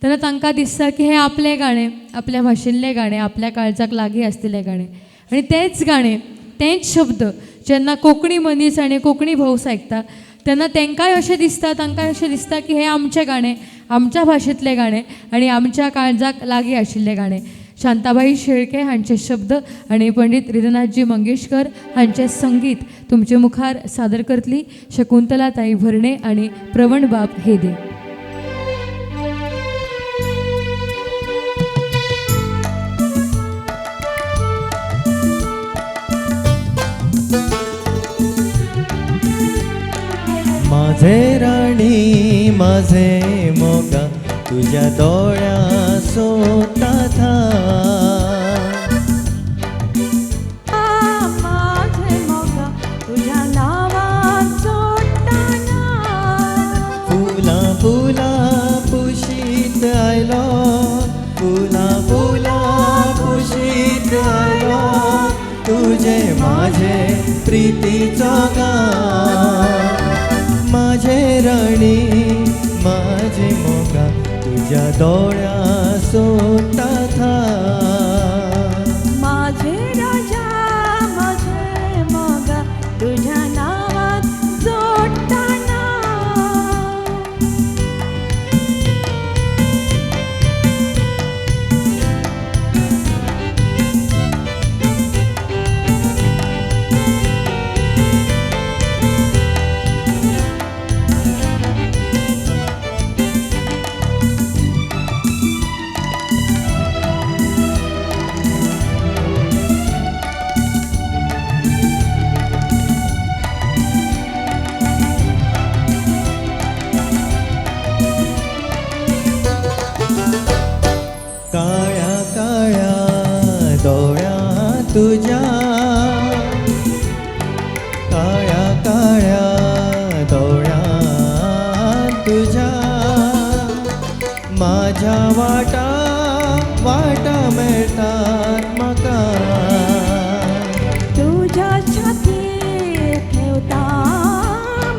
तेन्ना तांकां दिसता की हें आपलें गाणें, आपल्या भाशेंतलें गाणें, आपल्या काळजाक लागीं आसलेलें गाणें. आनी तेंच गाणें, तेंच शब्द जेन्ना कोंकणी मनीस आनी कोंकणी भोस आयकता तेन्ना तांकांय अशें दिसता, तांकांय अशें दिसता की हें आमचें गाणें, आमच्या भाशेंतलें गाणें आनी आमच्या काळजाक लागीं आशिल्लें गाणें. शांताबाई शेळके हांचे शब्द आणि पंडित हृदयनाथजी मंगेशकर हांचे संगीत तुमचे मुखार सादर करतली शकुंतलाताई भरणे आणि प्रवण बाब हेदे. माझे राणी माझे मोगा तुझ्या डोळ्या सोता था माझे मोगा तुझ्या नावात जोडताना फुला फुला पुशीत आयलो फुला फुला पुशीत आयलो तुझे माझे प्रीतीचो गाण माझे राणी माझे मोगा तुझ्या डोळ्या सोता था माझे राजा माझे मोगा तुझ्या नावात जोडताना काळ्या काळ्या डोळ्या तुझ्या काळ्या काळ्या डोळ्या तुझ्या माझ्या वाटा वाटा मेळटात म्हाका तुझ्या छातीर ठेवता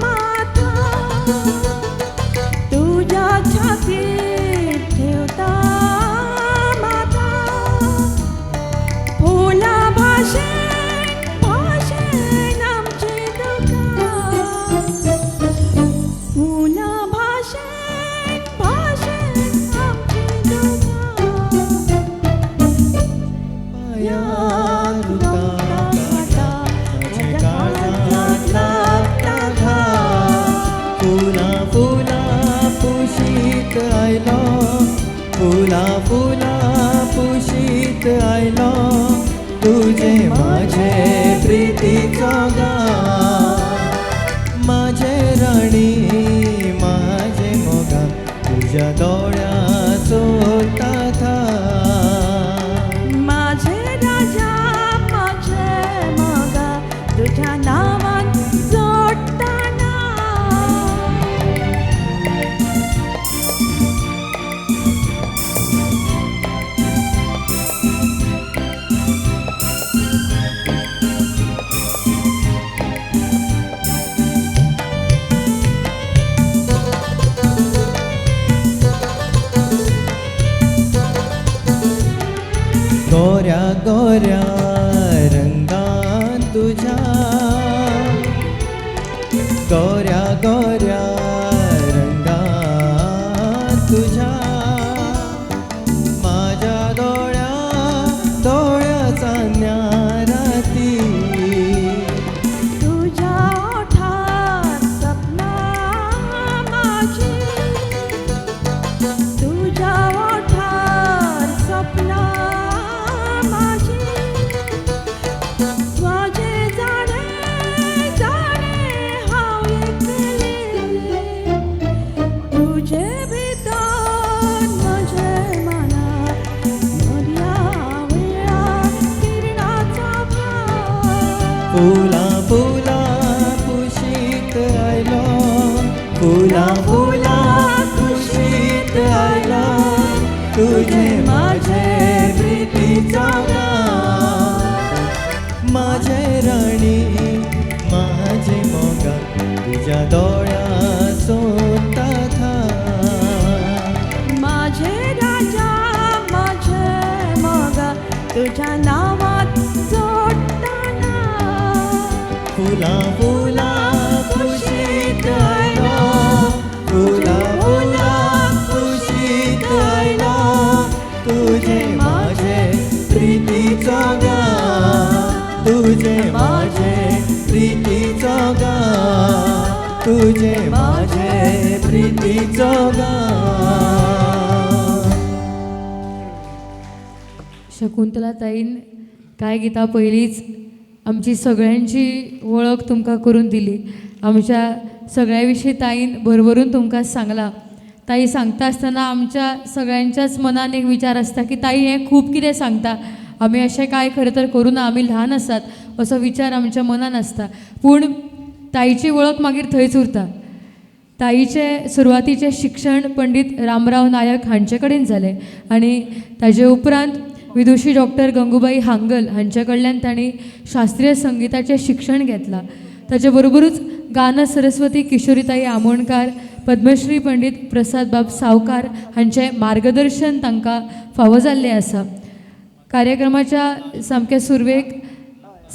माथा तुझ्या छातीर ठेवता माथा फुला भाशेन भाशेन आमची दुकान फुला भाशेन भाशेन आमची दुकान पायार तुका काटा माझे काळजात लागता घाम फुला फुला पुशीत आयलो फुला फुला पुशीत आयलो तुझे माझे प्रीतीचो गाण माझे राणी माझे मोगा तुझ्या डोळ्या सोता था माझे राजा माझे मोगा तुझ्या नावात जोडताना गोऱ्या गोऱ्या रंगान तुझ्या गोऱ्या गोऱ्या रंगान तुझ्या माझ्या डोळ्या डोळ्याचा न्याराती तुझ्या ओठात सपना माझी तुझ्या ओठात सपना माझी माझे जाणे जाणे हांव एकली तुझे भितर म्हजे मनात मर्या वेळार किरणाचो भाव फुला फुला पुशीत आयलो फुला फुला पुशीत आयलो तुझे माझे प्रीतीचो गाण तुझे माझे प्रीतीचो गान, तुझे माझे प्रीतीचो गान. शकुंतला ताईन काय गितां पयलींच आमची सगळ्यांची वळख तुमकां करून दिली. आमच्या सगळ्या विशीं ताईन भरभरून तुमकां सांगला. ताई सांगता आसतना आमच्या सगळ्यांच्याच मनान एक विचार आसता की ताई हें खूब कितें सांगता, आमी अशें काय खरें तर करूं ना, आमी ल्हान आसात असो विचार आमच्या मनान आसता. पूण ताईची वळख मागीर थंयच उरता. ताईचे सुरवातीचे शिक्षण पंडीत रामराव नायक हांचे कडेन जालें आनी ताजे उपरांत विदुषी डॉक्टर गंगूबाई हांगल हांचे कडल्यान तांणी शास्त्रीय संगीताचें शिक्षण घेतलां. ताचे बरोबरूच गान सरस्वती किशोरीताई आमोणकार, पद्मश्री पंडीत प्रसाद बाब सावकार हांचें मार्गदर्शन तांकां फावो जाल्लें आसा. कार्यक्रमाच्या सामके सुरवेक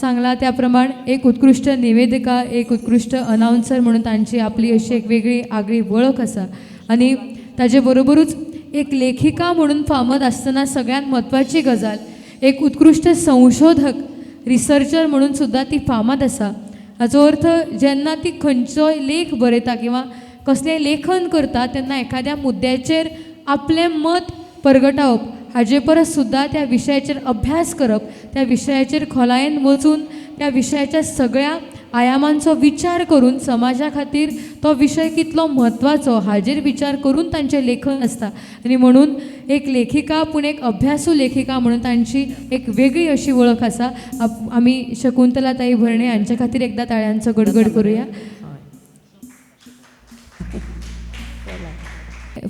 सांगला त्या प्रमाण एक उत्कृश्ट निवेदिका, एक उत्कृश्ट अनाउन्सर म्हणून तांची आपली अशी एक वेगळी आगळी वळख आसा. आनी ताजे बरोबरूच एक लेखिका म्हणून फामद आसतना सगळ्यांत म्हत्वाची गजाल, एक उत्कृश्ट संशोधक, रिसर्चर म्हणून सुद्दां ती फामाद आसा. हाचो अर्थ जेन्ना ती खंयचोय लेख बरयता किंवा कसलेंय लेखन करता तेन्ना एखाद्या मुद्द्याचेर आपलें मत परगटावप हाजे परस सुद्दां त्या विशयाचेर अभ्यास करप, त्या विशयाचेर खोलायेन वचून त्या विशयाच्या सगळ्या आयामांचो विचार करून समाजा खातीर तो विशय कितलो म्हत्वाचो हाजेर विचार करून तांचें लेखन आसता. आनी म्हणून एक लेखिका पूण एक अभ्यासू लेखिका म्हणून तांची एक वेगळी अशी वळख आसा. आमी शकुंतलाताई भरणे हांचे खातीर एकदां ताळ्यांचो गडगड करुया.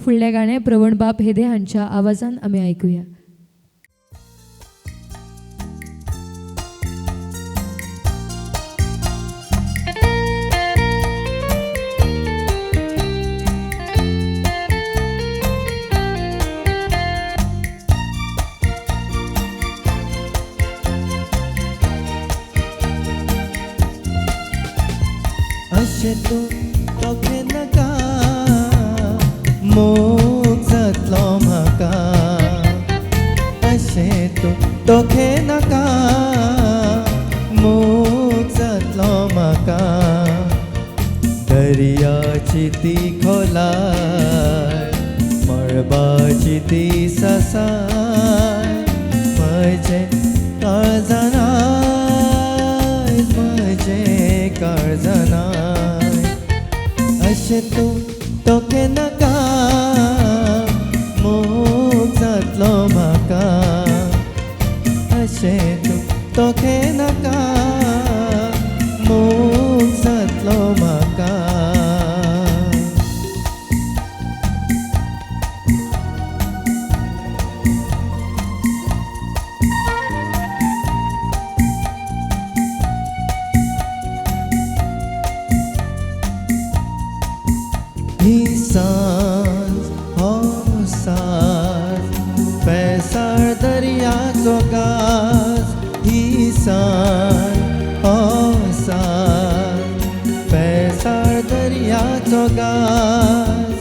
फुडलें गाणें प्रवण बाब हेदे हांच्या आवाजान आमी आयकुया. अशें तूं तोखे नाका मोग जातलो म्हाका, अशें तूं तोखे नाका मोग जातलो म्हाका. दर्याची ती खोलाय, मळबाची ती सासाय, म्हजें काळजान आयज म्हजें काळजान आयज. अशें तूं तोखे नाका मोग जातलो म्हाका, अशें तूं तोखे नाका मोग जातलो म्हाका. ही सांज हो सांज पेसाळ दर्याचो गाज, ही सांज हो सांज पेसाळ दर्याचो गाज.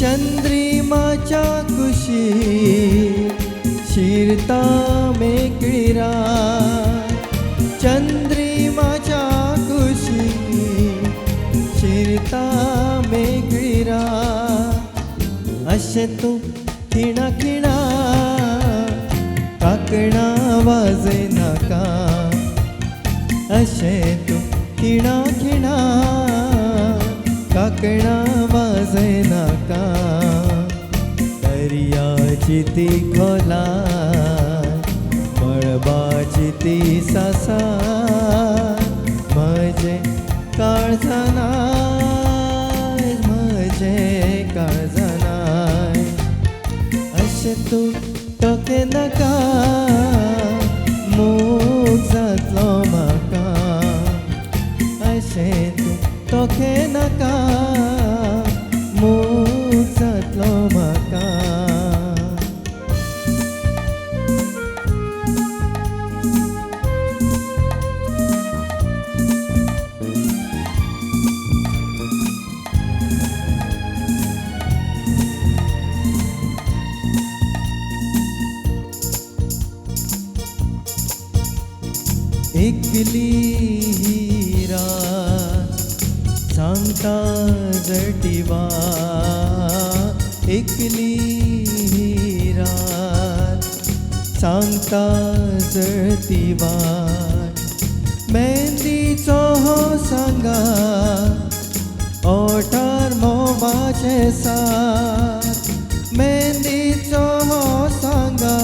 चंद्रिमाच्या कुशीक शिरता मेकळी रात, चंद्रिमाच्या कुशीक शिरता मेकळी रात. अशें तूं खिणा खिणा काकणां वाजयनाका, अशें तूं खिणा खिणा काकणां वाजयनाका. दर्याची ती खोलाय, मळबाची ती सासाय, म्हजें काळजान आयज म्हजें काळजान आयज. अशें तूं तोखे नाका मोग जातलो म्हाका, अशें तूं तोखे नाका मोग जातलो म्हाका. एकली ही रात सांगता जटिवा एकली ही रात सांगता जळतीवा मेहंदीचो हो सांगा ओठार मोबाचे साथ मेहंदीचो हो सांगा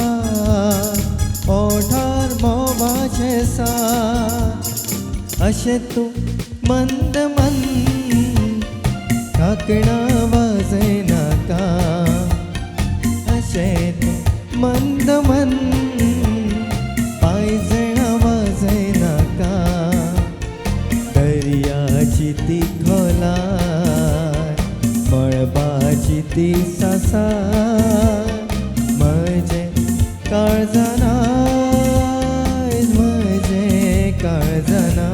ओठार मोबाचे साथ अशें तूं मंद मंद काकणां वाजयनाका अशें तूं मंद मंद पायजणां वाजयनाका दर्याची ती खोलाय मळबाची ती सासाय म्हजे काळजाना म्हजे काळजाना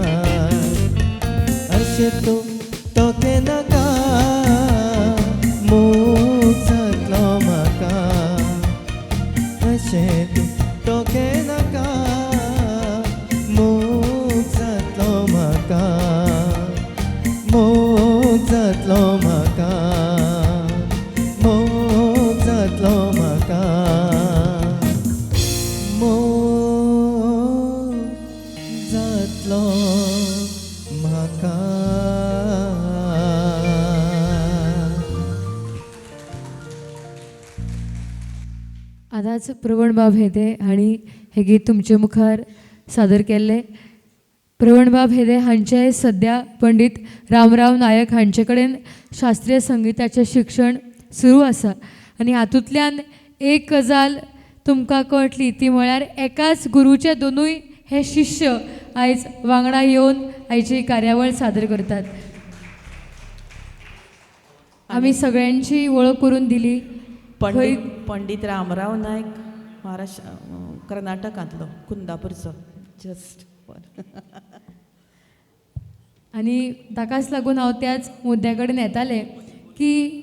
अशें तूं तोखे नाका मोग जातलो म्हाका अशें तूं तोखे नाका मोग जातलो म्हाका मोग जातलो म्हाका मोग जातलो म्हाका मोग जातलो म्हाका आतांच प्रवणबाब हेदे हांणी हे गीत तुमचे मुखार सादर केल्ले. प्रवणबाब हेदे हांचे सद्या पंडीत रामराव नायक हांचे कडेन शास्त्रीय संगीताचें शिक्षण सुरू आसा आनी हातूंतल्यान एक गजाल तुमकां कळटली ती म्हळ्यार एकाच गुरूचे दोनूय हे शिष्य आयज वांगडा येवन आयची कार्यावळ सादर करतात. आमी सगळ्यांची वळख करून दिली. पंडीत रामराव नायक महाराष्ट्र कर्नाटकांतलो कुंदापूरचो जस्ट आनी ताकाच लागून हांव त्याच मुद्द्या कडेन येतालें की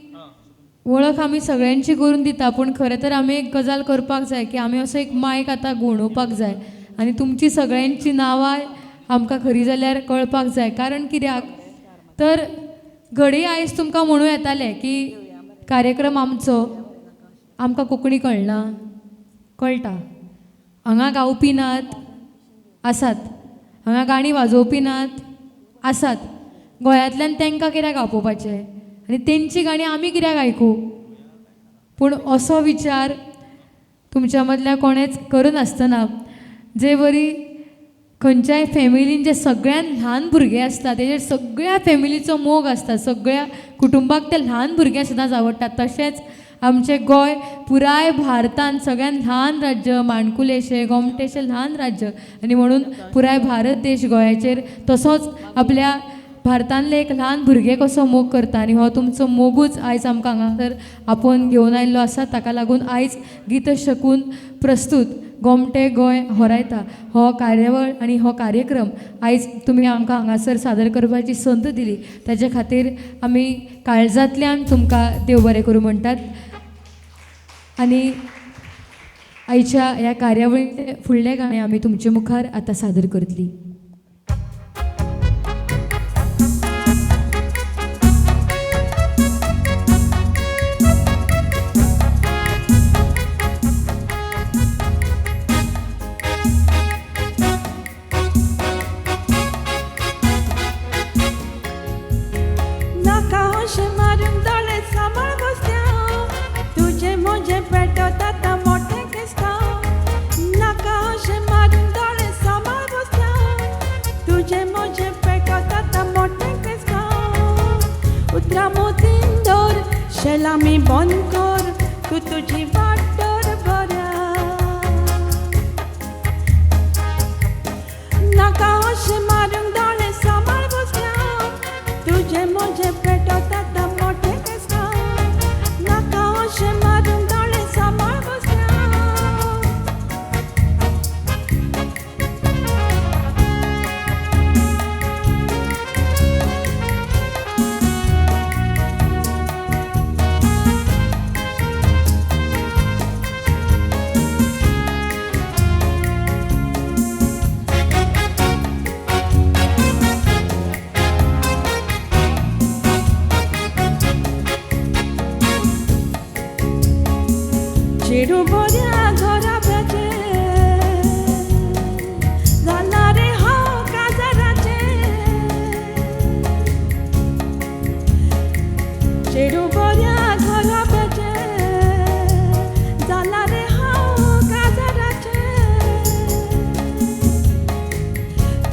वळख आमी सगळ्यांची करून दिता पूण खरें तर आमी एक गजाल करपाक जाय की आमी असो एक मायक आतां घुंवडावपाक जाय आनी तुमची सगळ्यांची नांवां आमकां खरी जाल्यार कळपाक जाय. कारण कित्याक तर घडये आयज तुमकां म्हणूं येतालें की कार्यक्रम आमचो आमकां कोंकणी कळना कळटा हांगा गावपी नात आसात हांगा गाणी वाजोवपी नात आसात गोंयांतल्यान तांकां कित्याक आपोवपाचें आनी तेंची गाणी आमी कित्याक आयकूं. पूण असो विचार तुमच्या मदल्या कोणेच करिनासतना जे बरी खंयच्याय फॅमिलीन जे सगळ्यान ल्हान भुरगे आसता तेजेर सगळ्या फॅमिलीचो मोग आसता सगळ्या कुटुंबाक ते ल्हान भुरगे सदांच आवडटा. तशेंच आमचें गोंय पुराय भारतांत सगळ्यान ल्हान राज्य माणकुलेशें गोमटेशें ल्हान राज्य आनी म्हणून पुराय भारत देश गोंयाचेर तसोच आपल्या भारतांतले एक ल्हान भुरगे कसो मोग करता आनी हो तुमचो मोगूच आयज आमकां हांगासर आपोवन घेवन आयिल्लो आसा. ताका लागून आयज गीत शकून प्रस्तूत गोमटे गोंय होरायता हो कार्यावळ आनी हो कार्यक्रम आयज तुमी आमकां हांगासर सादर करपाची संद दिली ताचे खातीर आमी काळजांतल्यान तुमकां देव बरें करूं म्हणटात. आनी आयच्या ह्या कार्यावळीचे फुडलें गाणें आमी तुमचे मुखार आतां सादर करतलीं. शेलामी बंद कर तू तुझी वाट बऱ्या नाका अशें मारूंक दोळे सांबाळ बसल्या तुझे म्हजे पेटत आतां मोठे केसका नाका अशें मारूंक दोळे सांबाळ बसल्या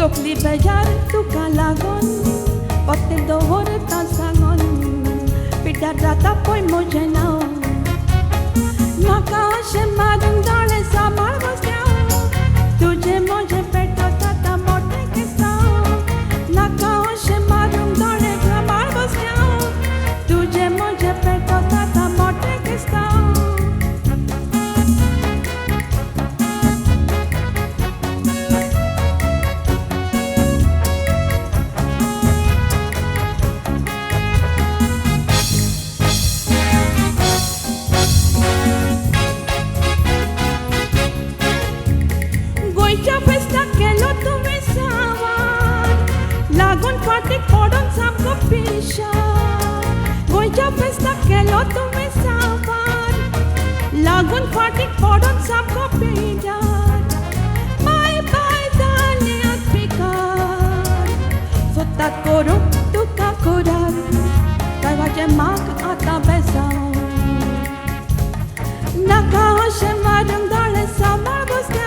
तकली बेजार तुका लागून वखद दवरता सांगून पिड्ड्यार जाता पळय म्हजें नांव म्हाका अशें मारून दोळे सांबाळ बसल्या तुजें म्हजें पेटत आतां मोटें किस्तांव नाका अशें मारून दोळे सांबाळ बसल्या तुजें म्हजें पेटत आतां मोटें किस्तांव गोंयच्या फेस्ताक केलो तुवें सावार लागून फाटीक पडून सामको पिशार गोंयच्या फेस्ताक केलो तुवें सावार लागून फाटीक पडून सामको पिशार बाय बाय जालें आत पिकार सोदतात करूंक तुका कुरार देवाचें माग आतां बेसांव नाका अशें मारूंक दोळे सांबाळ बसल्या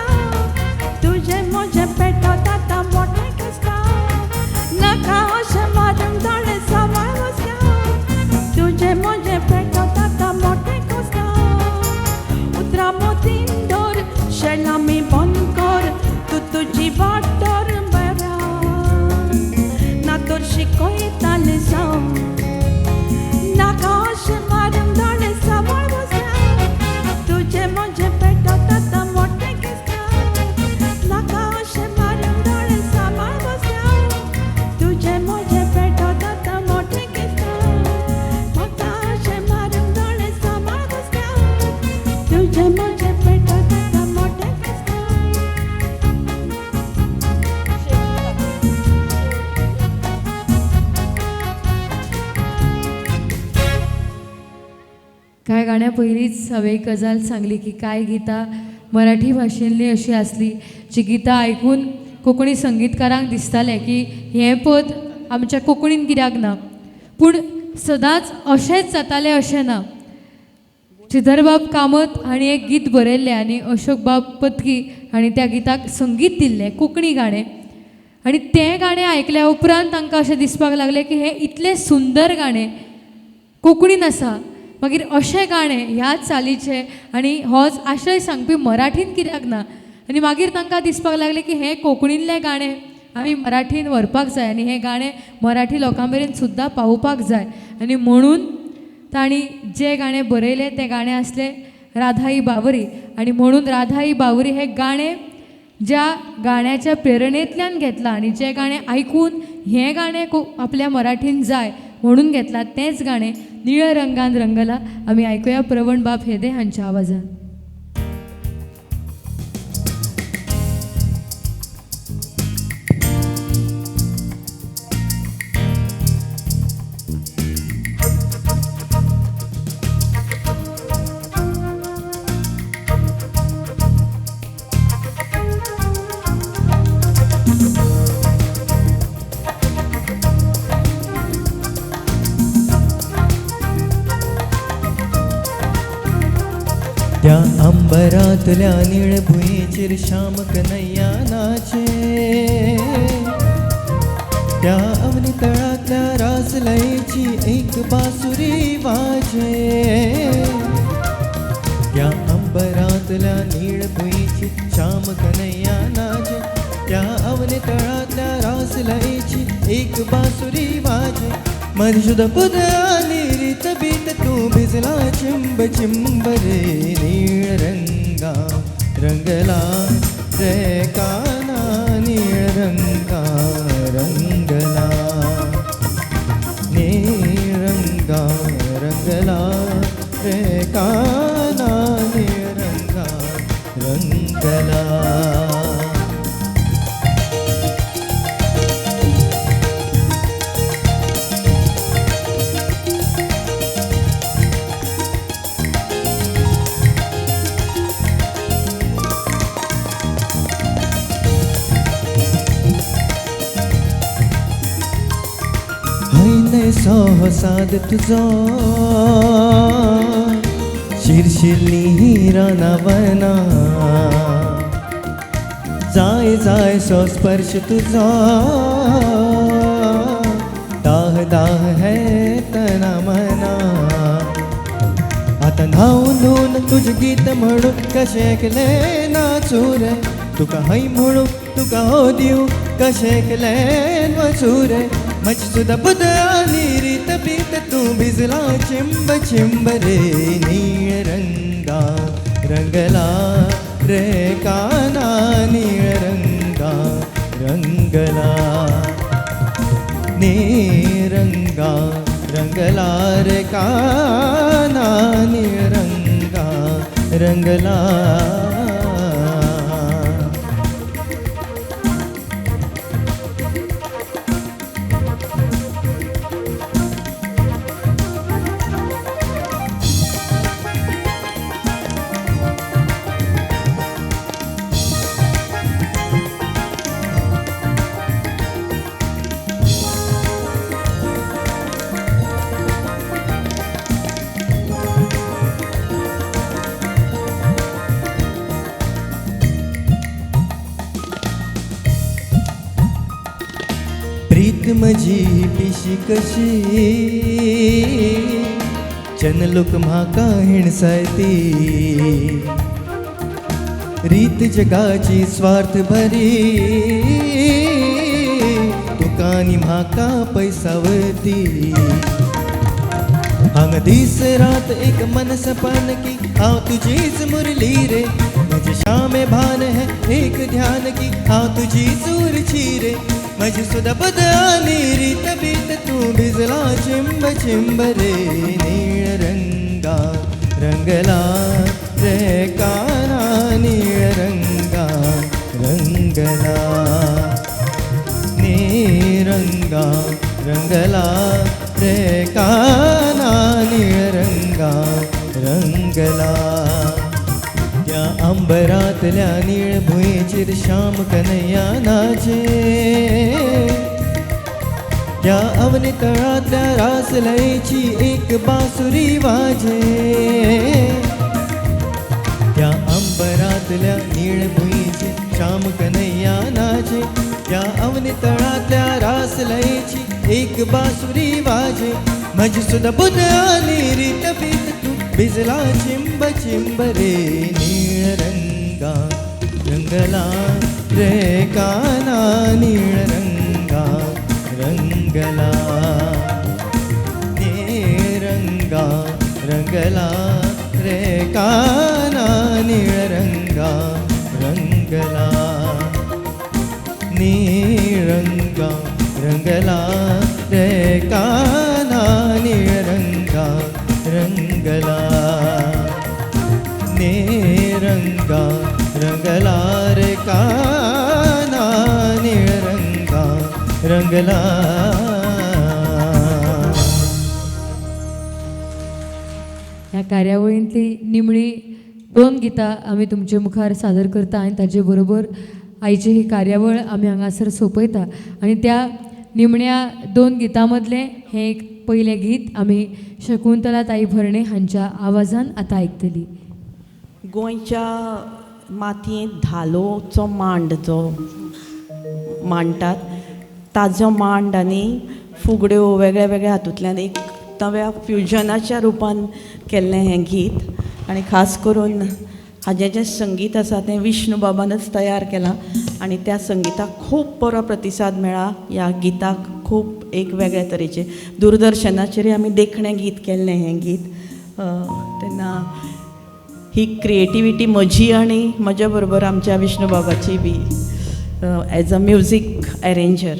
तुजें म्हजें पेटत आतां मोटें किस्तांव नाका अशें मारूंक दोळे सांबाळ बसल्या तुजें म्हजें पेटत आतां मोटें किस्तांव उतरां मोतीन दवर शेलामी बंद कर तूं तुजी वाट दवर बरा ना तर शिकयतालें जावं नाका अशें मारूंक दोळे सांबाळ बसल्या तुजें म्हजें पेटत आतां मोटें किस्तांव नाका अशें मारूंक दोळे सांबाळ बसल्या तुजें म्हजें पेटत आतां मोटें किस्तांव नाका अशें मारूंक दोळे सांबाळ बसल्या तुजें म्हजें पेटत आतां मोटें किस्तांव कांय गाण्या पयलींच हांवें एक गजाल सांगली की कांय गितां मराठी भाशेंतलीं अशीं आसलीं जीं गितां आयकून कोंकणी संगीतकारांक दिसतालें की हें पद आमच्या कोंकणीन कित्याक ना पूण सदांच अशेंच जातालें अशें ना श्रीधरबाब कामत हांणी एक गीत बरयल्लें आनी अशोकबाब पत्की हांणी त्या गिताक संगीत दिल्लें कोंकणी गाणें आनी तें गाणें आयकल्या उपरांत तांकां अशें दिसपाक लागलें की हें इतलें सुंदर गाणें कोंकणीन आसा मागीर अशें गाणें ह्याच चालीचें आनी होच आशय सांगपी मराठीन कित्याक ना आनी मागीर तांकां दिसपाक लागलें की हें कोंकणींतलें गाणें आमी मराठीन व्हरपाक जाय आनी हें गाणें मराठी लोकां मेरेन सुद्दां पावोवपाक जाय आनी म्हणून तांणी जें गाणें बरयलें तें गाणें आसलें राधाई बावरी आनी म्हणून राधाई बावरी हें गाणें ज्या गाण्याच्या प्रेरणेंतल्यान घेतलां आनी जें गाणें आयकून हें गाणें आपल्या मराठीन जाय म्हणून घेतलां तेंच गाणें निळ्या रंगान रंगला आमी आयकुया प्रवण बाब हेदे हांच्या आवाजान त्या अंबरातल्या निळ भुंयेचेर श्याम कन्हैया नाचे त्या अवनी तळातल्या रासलयेची एक बासुरी वाजे त्या अंबरातल्या निळ भुंयेचेर श्याम कन्हैया नाचे त्या अवनी तळातल्या रासलयेची एक बासुरी वाजे मधुसूद पुद आली रीत बीत तू भिजला चिंब चिंब रे नीळ रंगा रंगला रे काना नीळ रंगा रंगला नीळ रंगा रंगला रे काना नीळ रंगा रंगला सहसाद तुझो शिरशिल्ली रानावना जाय जाय सो स्पर्श तुझा दाह दाह है तना मना आता न्हावून तुझे गीत म्हणू कशेकले नाचू रे तुका हय म्हणू तुका हो दिवू कशेकले वचू रे म्हजी सुद्धा बुद आनी रीत बीत तू भिजला चिंब चिंब रे नीळ रंगा रंगला रे काना नीळ रंगा रंगला रंगा रंगला रे काना रंगा रंगला प्रीत म्हजी पिशी कशी चनलोक म्हाका हिणसायती रीत जगाची स्वार्थ भरी तुकानी म्हाका पैसावती हांगा दीस रात एक मनस पान की हांव तुजीच मुरली रे म्हजे शामे भान है एक ध्यान की हांव तुजीच उरची रे म्हजी सुद्धा बद आनी रीत बीत तू भिजला चिंब चिंब रे नीळ रंगा रंगला रे काना नीळ रंगा रंगला रंगा रंगला रे काना नीळ रंगा रंगला त्या अंबरातल्या नीळ भुंयेचेर श्याम कन्हैया नाचे त्या अवनितळातल्या रासलयेची एक बासुरी वाजे त्या अंबरातल्या नीळ भुंयेचेर श्याम कन्हैया नाचे त्या अवनितळातल्या रासलयेची एक बासुरी वाजे म्हजी सुद्धा बुद आनी रीत बीत तू भिजला चिंब चिंब रे नीळ रंगा रंगला रे काना नीळ रंगा रंगला रंगा रंगला रे काना नीळ रंगा रंगला रंगा रंगला रे काना नीळ रंगा रंगला रंगा रंगला रे काना नीळ रंगा रंगला ह्या कार्यावळींतली निमणी 2 गितां आमी तुमचे मुखार सादर करता आनी ताचे बरोबर आयची ही कार्यावळ आमी हांगासर सोंपयता आनी त्या निमण्या 2 गितां मदलें हें एक पयलें गीत आमी शकुंतला ताई भरणे हांच्या आवाजान आतां आयकतली. गोंयच्या मातयेंत धालोचो मांड जो मांडटात ताजो मांड आनी फुगड्यो वेगळ्या वेगळ्या हातूंतल्यान एक नव्या फ्युजनाच्या रुपान केल्लें हें गीत आनी खास करून हाजें जें संगीत आसा तें विष्णू बाबानच तयार केलां आनी त्या संगिताक खूब बरो प्रतिसाद मेळ्ळा. ह्या गिताक खूब एक वेगळ्या तरेचें दूरदर्शनाचेर आमी देखणें गीत केल्लें हें गीत तेन्ना ही क्रिएटिविटी म्हजी आनी म्हज्या बरोबर आमच्या विष्णू बाबाची बी एज अ म्युजीक अरेंजर.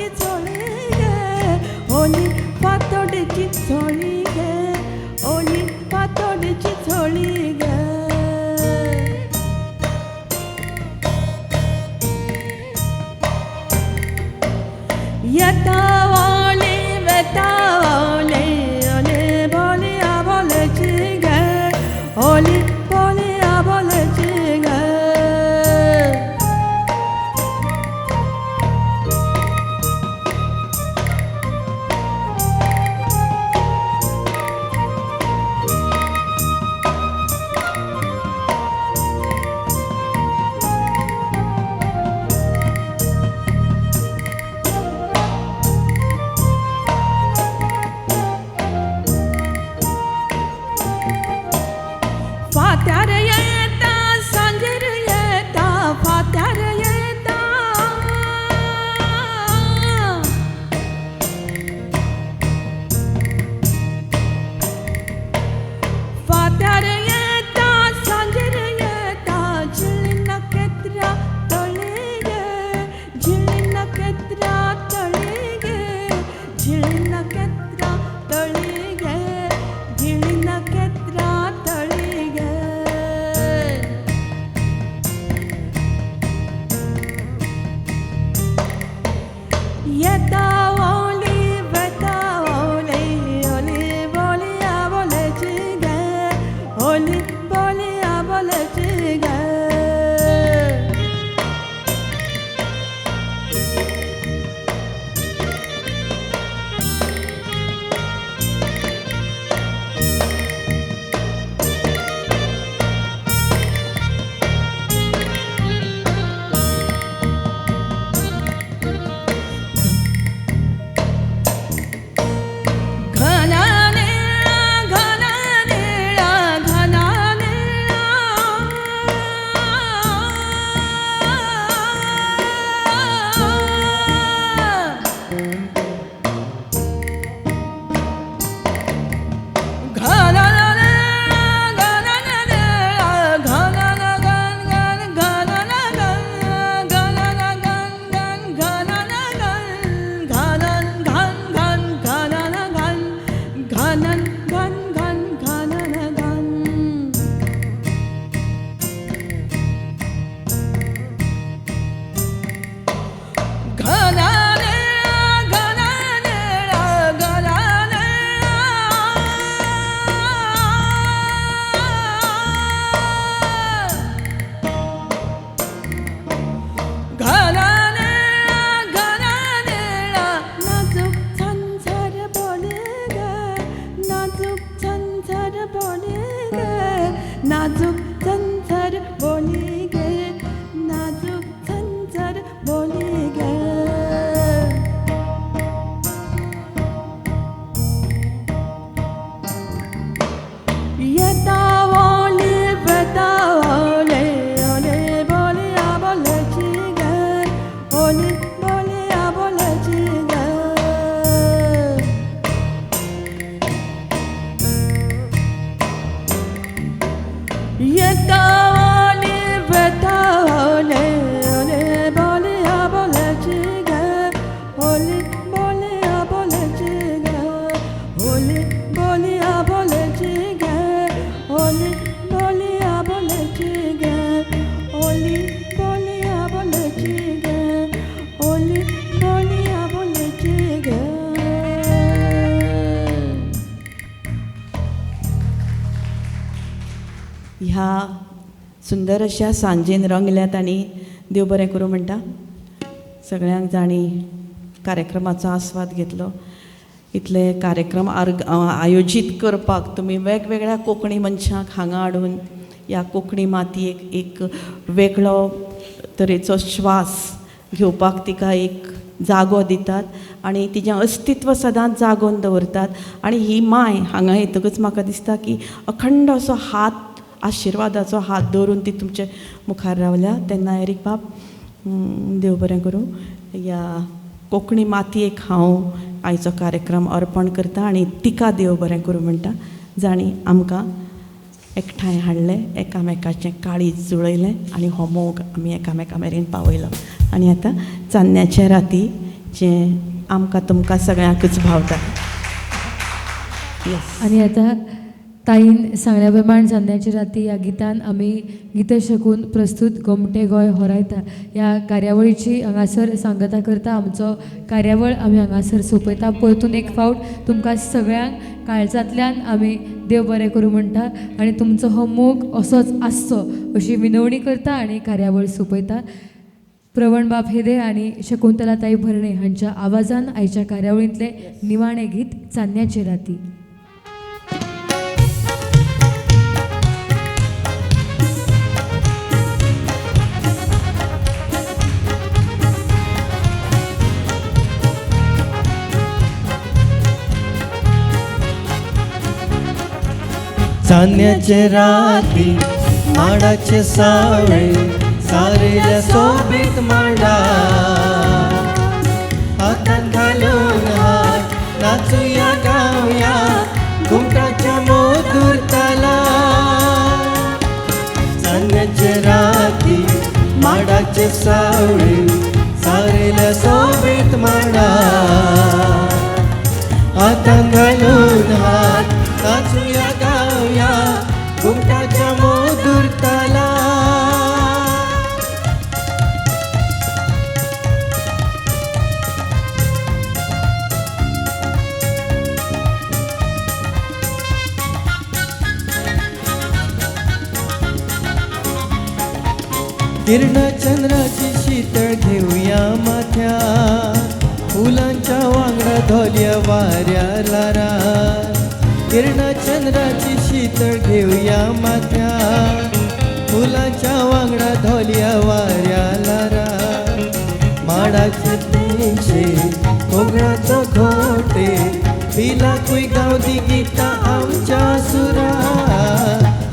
फातोडेची चोळी गे ओली फातोडेची चोळी गे ओली फातोडेची चोळी गे येता वाली वेता वाली ओली बोली आबोलेची गे ओली बोली आबोलेची गे फात्यार येता सांजेर येता फात्यार येता फात्यार येता सांजेर येता झिळी नखेत्रा तळी गे झिळी नखेत्रा तळी गे झिळी नखेत्रा तळी गे झिळी नखेत्रा तळी गे येता ओली वेता ओली ओली बोली आबोलेची गे ओली बोली आबोलेची गे घना निळा घना निळा घना नाजूक झंझर बोली गे नाजूक झंझर बोली गे नाजूक झंझर बोली गे नाजूक झंझर बोली गे येता ओली वेता ओली ओली बोली आबोलेची गे ओली बोली आबोलेची गे येता ओली वेता ओली ओली बोली आबोलेची गे ओली बोली आबोलेची गे ओली बोली आबोलेची गे ओली बोली आबोलेची गे ओली बोली आबोलेची गे ओली बोली आबोलेची गे ह्या सुंदर अशा सांजेन रंगल्यात आनी देव बरें करूं म्हणटा सगळ्यांक जाणी कार्यक्रमाचो आस्वाद घेतलो इतले कार्यक्रम आयोजीत करपाक तुमी वेगवेगळ्या कोंकणी मनशांक हांगा हाडून ह्या कोंकणी मातयेक एक वेगळो तरेचो श्वास घेवपाक तिका एक जागो दितात आनी तिचें अस्तित्व सदांच जागोवन दवरतात आनी ही माय हांगा येतकच म्हाका दिसता की अखंड असो हात आशिर्वादाचो हात दवरून ती तुमचे मुखार रावल्या तेन्ना एरीक बाब देव बरें करूं ह्या कोंकणी मातयेक हांव आयचो कार्यक्रम अर्पण करता आनी तिका देव बरें करूं म्हणटा जाणी आमकां एकठांय हाडलें एकामेकाचें काळीज जुळयलें आनी हो मोग आमी एकामेका मेरेन पावयलो आनी आतां चान्न्याच्या राती जें आमकां तुमकां सगळ्यांकच भावता. येस. आणि आता ताईन सांगल्या प्रमाण चांदण्याची राती या गितान आमी गितां शकून प्रस्तुत गोमटे गोंय होरायता ह्या कार्यावळीची हांगासर सांगता करता आमचो कार्यावळ आमी हांगासर सोंपयता. परतून एक फावट तुमकां सगळ्यांक काळजांतल्यान आमी देव बरें करूं म्हणटा आनी तुमचो हो मोग असोच आसचो अशी विनवणी करता आनी कार्यावळ सोंपयता. प्रवण बाब हेदे आनी शकुंतलाताई भरणे हांच्या आवाजान आयच्या कार्यावळींतले निमाणें गीत चान्न्याची राती. चांदण्याचे राती माडाचे सावळे सारेल्या सोबीत मांडा हातांत घालून हात नाचूया गावया घुमटाच्या मधुर ताला. चांदण्याचे राती माडाचे सावळे सारेल्या सोबीत मांडा हातांत घालून हात नाचूया गावया घुमटाच्या मधुर ताला. किरण चंद्राची शीतळ घेऊया माथ्या फुलांच्या वांगडा धोल्या वाऱ्या लारा. किरण चंद्राची शीतळ घेऊया माथ्या फुलांच्या वांगडा धोल्या वाऱ्या लारा. माडाचे तेंचे कोंगळाचो घोटे पिलाकूय गावदी गितां आमच्या सुरा.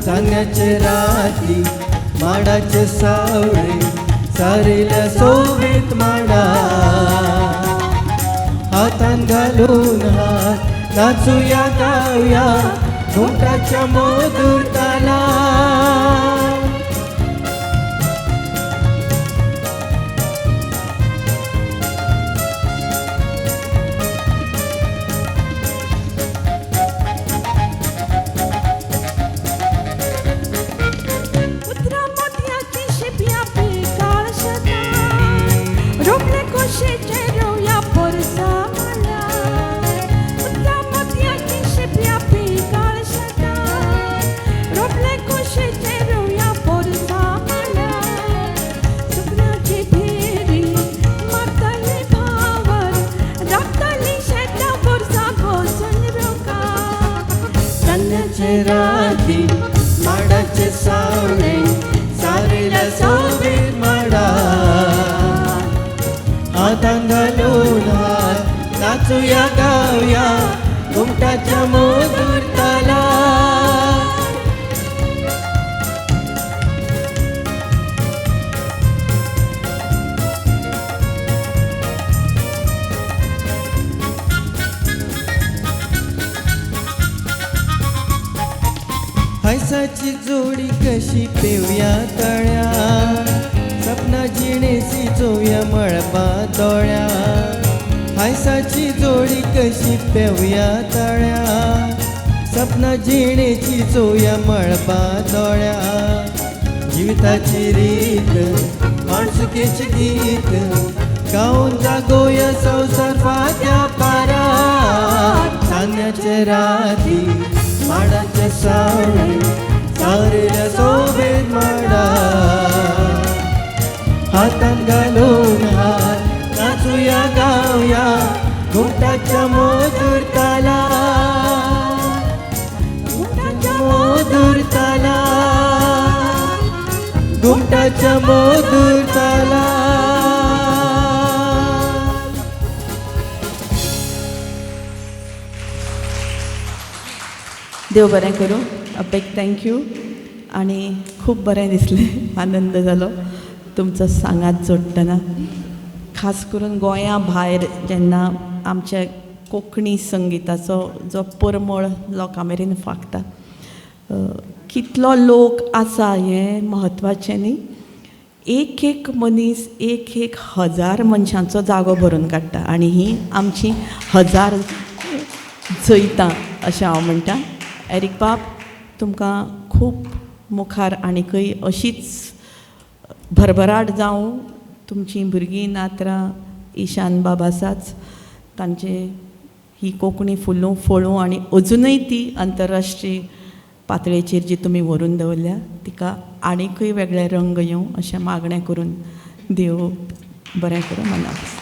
चांदण्याचे राती माडाचे सावळे सारेल्या सोबीत मांडा हातांत घालून हात नाचूया गावया घुमटाच्या मधुर ताला. उतरा मोत्याची शिपया पिकाळ शेता रोपले कोशेचे रोया पोरसा मला. उतरा मोत्याची शिपया पिकाळ शेता रोपले कोशेचे रोया पोरसा मला. सुकण्याची फेरी मारताली भावर राखताली शेता पोरसा बसून रोका. चांदण्याचे राती माडाचे सावळे सारेल्या सोबीत मांडा हातांत घालून हात नाचूया गावया घुमटाच्या मधुर ताला. हैसाची जोडी कशी पेवया तळ्या सपना जिणेची जोया मळबा दोळ्या. हैसाची जोडी कशी पेवया तळ्या सपना जिणेची जोया मळबा दोळ्या. जिविताची रीत माणसुकेचे गीत गाऊन जागोया संसार फात्या पारा. चांदण्याचे राती माडाचे सावळे सारेल्या सोबीत मांडा हातांत घालून हात नाचूया गावया घुमटाच्या मधुर ताला. घुमटाच्या मधुर ताला घुमटाच्या मधुर ताला. देव बरें करूं. अपेक थँक्यू आनी खूब बरें दिसलें आनंद जालो तुमचो सांगात जोडटना. खास करून गोंया भायर जेन्ना आमच्या कोंकणी संगिताचो जो परमळ लोकां मेरेन फाकता कितलो लोक आसा हें म्हत्वाचें न्ही. एक एक मनीस एक एक 1000 मनशांचो जागो भरून काडटा आनी ही आमची 1000 जैतां अशें हांव म्हणटा. एरिक बाब, तुमकां खूब मुखार आनीकय अशीच भरभराट जावं. तुमचीं भुरगीं नातरां ईशान बाब आसाच, तांचे ही कोंकणी फुलूं फळूं आनी अजुनूय ती आंतरराष्ट्रीय पातळेचेर जी तुमी व्हरून दवरल्या तिका आनीकय वेगळे रंग येवं अशें मागणें करून देव बरें करूं मनास.